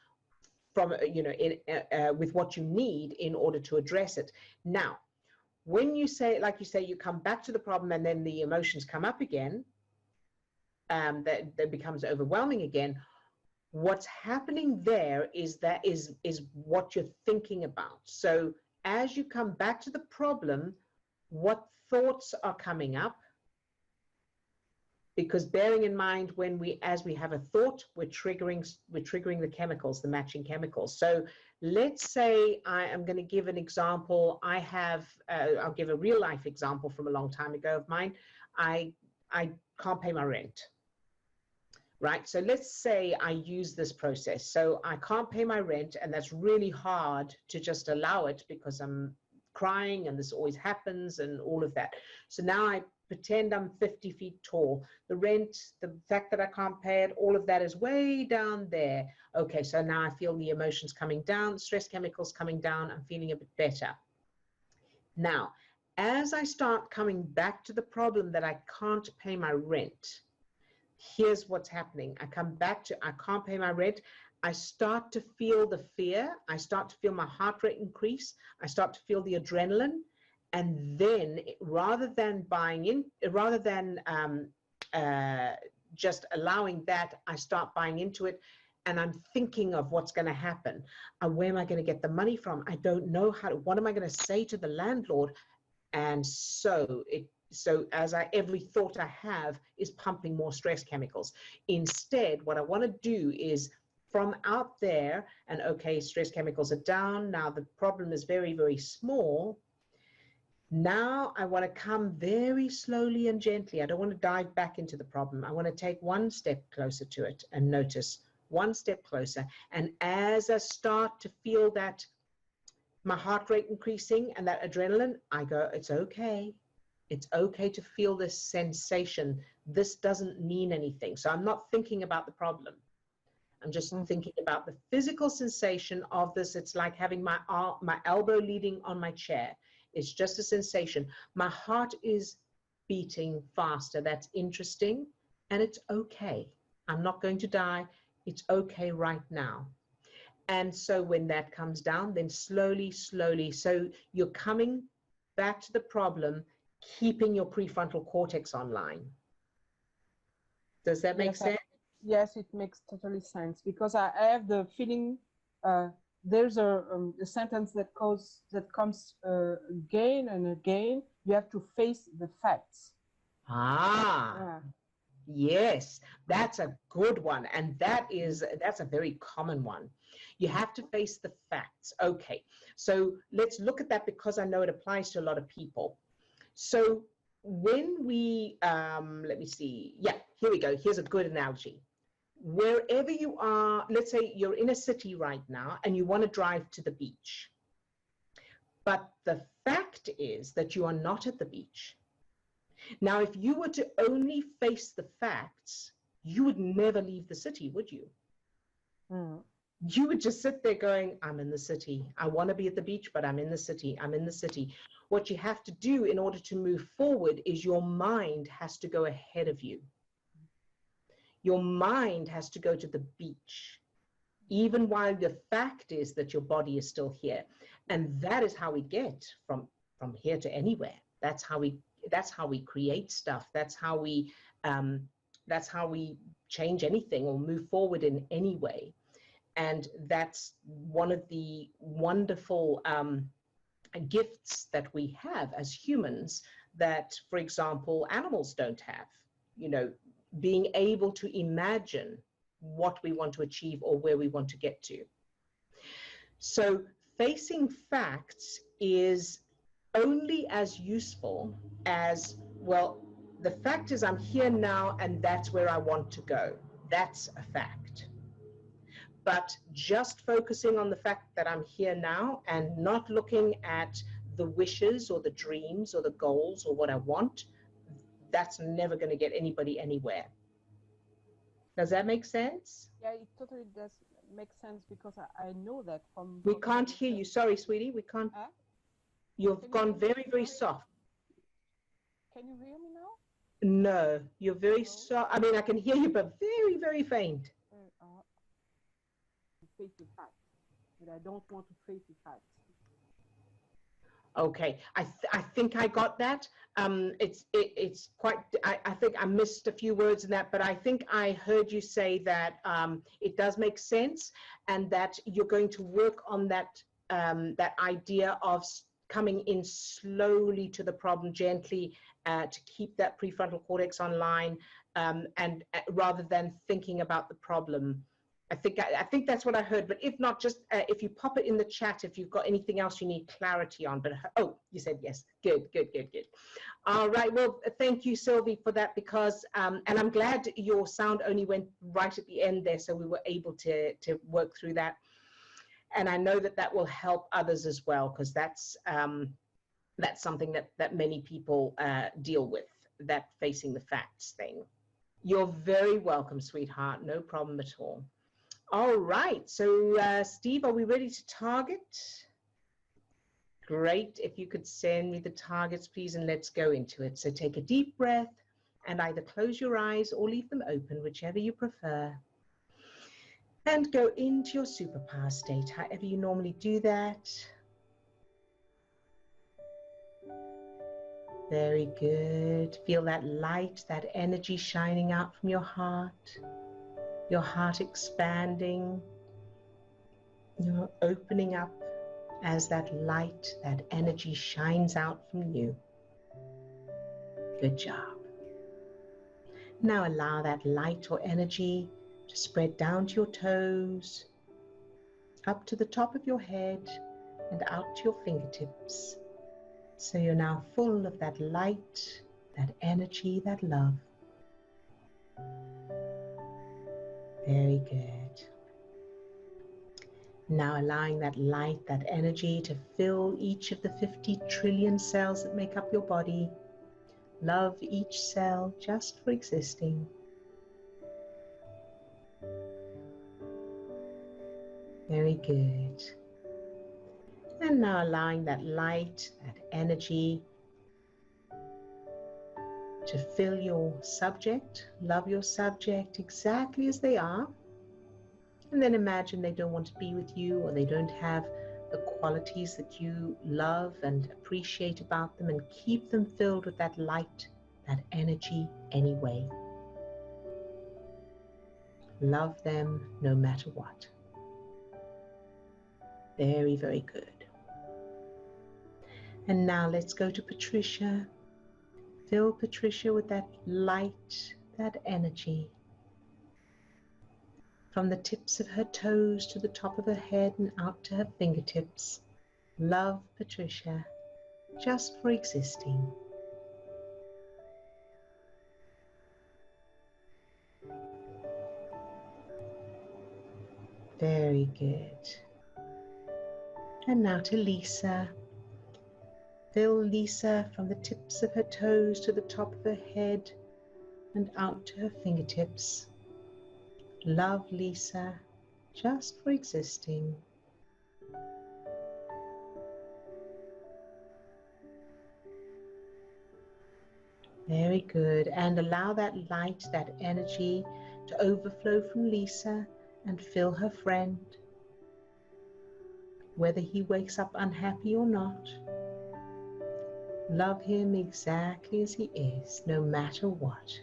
from, with what you need in order to address it. Now, when you say, like you say, you come back to the problem and then the emotions come up again, that becomes overwhelming again. What's happening there is what you're thinking about. So as you come back to the problem, what thoughts are coming up? Because bearing in mind, as we have a thought, we're triggering the chemicals, the matching chemicals. So let's say I am going to give an example. I'll give a real life example from a long time ago of mine. I can't pay my rent. Right? So let's say I use this process. So I can't pay my rent, and that's really hard to just allow it because I'm crying and this always happens and all of that. So now I pretend I'm 50 feet tall. The rent, the fact that I can't pay it, all of that is way down there. Okay, so now I feel the emotions coming down, stress chemicals coming down, I'm feeling a bit better. Now, as I start coming back to the problem that I can't pay my rent, here's what's happening. I come back to, I can't pay my rent. I start to feel the fear. I start to feel my heart rate increase. I start to feel the adrenaline. And then rather than just allowing that, I start buying into it. And I'm thinking of what's going to happen. Where am I going to get the money from? I don't know what am I going to say to the landlord? And so every thought I have is pumping more stress chemicals. Instead, what I want to do is from out there, and okay, stress chemicals are down. Now the problem is very, very small. Now I want to come very slowly and gently. I don't want to dive back into the problem. I want to take one step closer to it and notice one step closer. And as I start to feel that my heart rate increasing and that adrenaline, I go, it's okay. It's okay to feel this sensation. This doesn't mean anything. So I'm not thinking about the problem. I'm just thinking about the physical sensation of this. It's like having my elbow leaning on my chair. It's just a sensation. My heart is beating faster. That's interesting. And it's okay. I'm not going to die. It's okay right now. And so when that comes down, then slowly, slowly. So you're coming back to the problem, keeping your prefrontal cortex online. Does that make sense? Yes, it makes totally sense, because I have the feeling there's a sentence that comes again and again. You have to face the facts. Yes, that's a good one. And that's a very common one. You have to face the facts. Okay, so let's look at that because I know it applies to a lot of people. So when we, let me see. Yeah, here we go. Here's a good analogy. Wherever you are, let's say you're in a city right now and you want to drive to the beach. But the fact is that you are not at the beach. Now, if you were to only face the facts, you would never leave the city, would you? Mm. You would just sit there going, I'm in the city. I want to be at the beach, but I'm in the city. I'm in the city. What you have to do in order to move forward is your mind has to go ahead of you. Your mind has to go to the beach, even while the fact is that your body is still here. And that is how we get from here to anywhere. That's how we create stuff. That's how we change anything or move forward in any way. And that's one of the wonderful gifts that we have as humans that, for example, animals don't have. You know, being able to imagine what we want to achieve or where we want to get to. So facing facts is only as useful as, well, the fact is I'm here now and that's where I want to go. That's a fact. But just focusing on the fact that I'm here now and not looking at the wishes or the dreams or the goals or what I want, that's never going to get anybody anywhere. Does that make sense? Yeah, it totally does make sense because I know that from... We can't hear you. Sorry, sweetie. We can't. Huh? You've gone very, very soft. Can you hear me now? No, you're very soft. I mean, I can hear you, but very, very faint. Face the facts, but I don't want to face the facts. Okay, I think I got that. It's quite. I think I missed a few words in that, but I think I heard you say that it does make sense, and that you're going to work on that that idea of coming in slowly to the problem, gently, to keep that prefrontal cortex online, and rather than thinking about the problem. I think that's what I heard, but if not, just if you pop it in the chat, if you've got anything else you need clarity on. But oh, you said yes. Good. All right. Well, thank you, Sylvie, for that, because and I'm glad your sound only went right at the end there, so we were able to work through that. And I know that that will help others as well, because that's something that many people deal with, that facing the facts thing. You're very welcome, sweetheart. No problem at all. All right, so Steve, are we ready to target? Great, if you could send me the targets, please, and let's go into it. So take a deep breath and either close your eyes or leave them open, whichever you prefer. And go into your superpower state, however you normally do that. Very good. Feel that light, that energy shining out from your heart. Your heart expanding, you're opening up as that light, that energy shines out from you. Good job. Now allow that light or energy to spread down to your toes, up to the top of your head, and out to your fingertips. So you're now full of that light, that energy, that love. Very good. Now allowing that light, that energy to fill each of the 50 trillion cells that make up your body. Love each cell just for existing. Very good. And now allowing that light, that energy to fill your subject, love your subject exactly as they are, and then imagine they don't want to be with you, or they don't have the qualities that you love and appreciate about them, and keep them filled with that light, that energy anyway. Love them no matter what. Very, very good. And now let's go to Patricia. Fill Patricia with that light, that energy from the tips of her toes to the top of her head and out to her fingertips. Love Patricia, just for existing. Very good. And now to Lisa. Fill Lisa from the tips of her toes to the top of her head and out to her fingertips. Love Lisa, just for existing. Very good. And allow that light, that energy to overflow from Lisa and fill her friend. Whether he wakes up unhappy or not, love him exactly as he is, no matter what.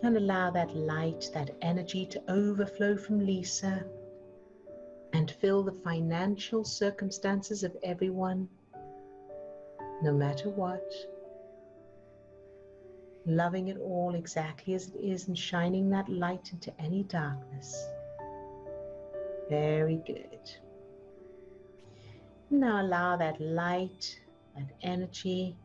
And allow that light, that energy to overflow from Lisa and fill the financial circumstances of everyone, no matter what. Loving it all exactly as it is and shining that light into any darkness. Very good. Now allow that light, that energy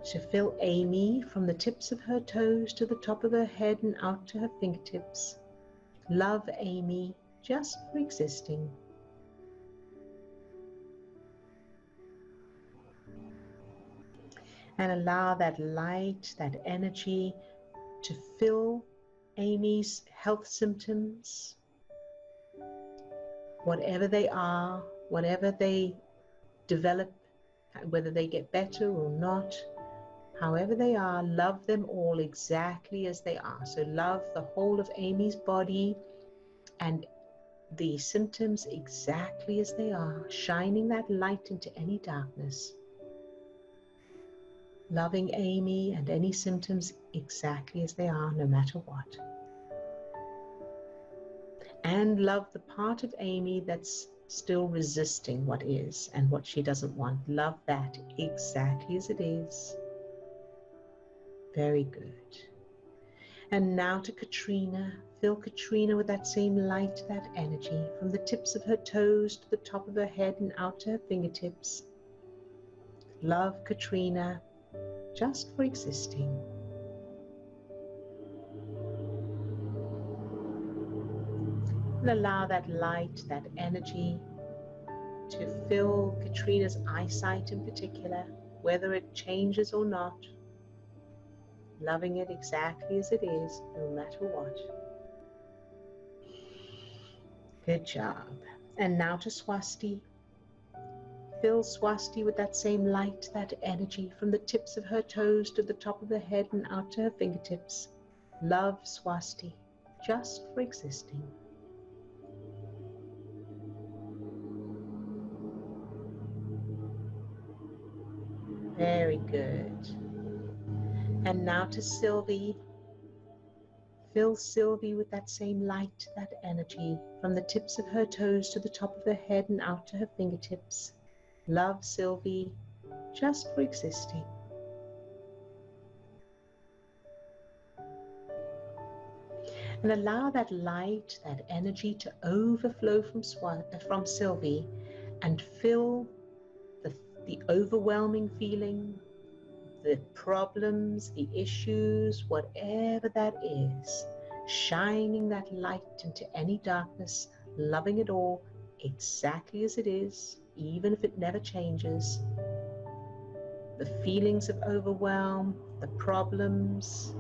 to fill Amy from the tips of her toes to the top of her head and out to her fingertips. Love Amy, just for existing. And allow that light, that energy to fill Amy's health symptoms, whatever they are, whatever they develop, whether they get better or not, however they are, love them all exactly as they are. So love the whole of Amy's body and the symptoms exactly as they are, shining that light into any darkness. Loving Amy and any symptoms exactly as they are, no matter what. And love the part of Amy that's still resisting what is and what she doesn't want. Love that exactly as it is. Very good. And now to Katrina. Fill Katrina with that same light, that energy, from the tips of her toes to the top of her head and out to her fingertips. Love Katrina, just for existing. And allow that light, that energy to fill Katrina's eyesight in particular, whether it changes or not. Loving it exactly as it is, no matter what. Good job. And now to Swasti. Fill Swasti with that same light, that energy, from the tips of her toes to the top of her head and out to her fingertips. Love Swasti, just for existing. Very good. And now to Sylvie. Fill Sylvie with that same light, that energy, from the tips of her toes to the top of her head and out to her fingertips. Love Sylvie, just for existing. And allow that light, that energy to overflow from Sylvie and fill the overwhelming feeling, the problems, the issues, whatever that is, shining that light into any darkness, loving it all exactly as it is, even if it never changes. The feelings of overwhelm, the problems,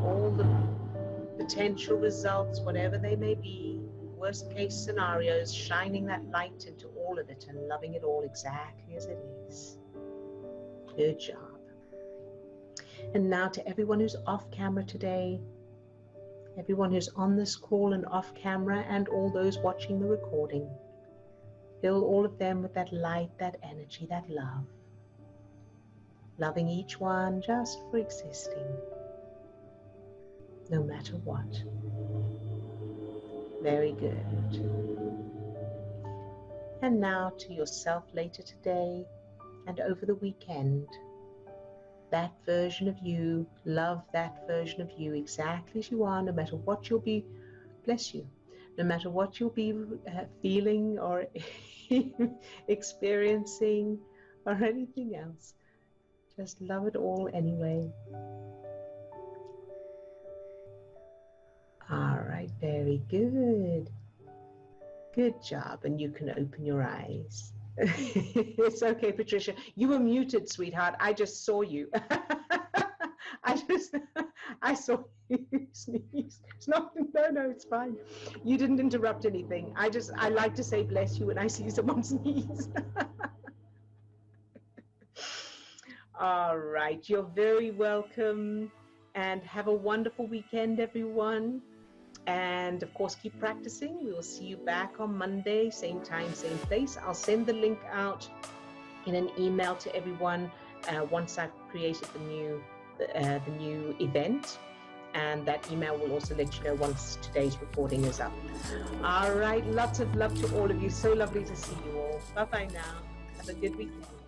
all the potential results, whatever they may be, worst case scenarios, shining that light into all of it and loving it all exactly as it is. Good job. And now to everyone who's off camera today, everyone who's on this call and off camera, and all those watching the recording, fill all of them with that light, that energy, that love. Loving each one just for existing, no matter what. Very good. And now to yourself later today, and over the weekend. That version of you, love that version of you exactly as you are, no matter what you'll be, bless you, no matter what you'll be feeling or experiencing or anything else. Just love it all anyway. All right, very good. Good job, and you can open your eyes. It's okay, Patricia. You were muted, sweetheart. I just saw you. I saw you sneeze. It's not, no, it's fine. You didn't interrupt anything. I like to say bless you when I see someone sneeze. All right, you're very welcome, and have a wonderful weekend, everyone. And of course, keep practicing. We will see you back on Monday, same time, same place. I'll send the link out in an email to everyone once I've created the new event. And that email will also let you know once today's recording is up. All right, lots of love to all of you. So lovely to see you all. Bye-bye now. Have a good weekend.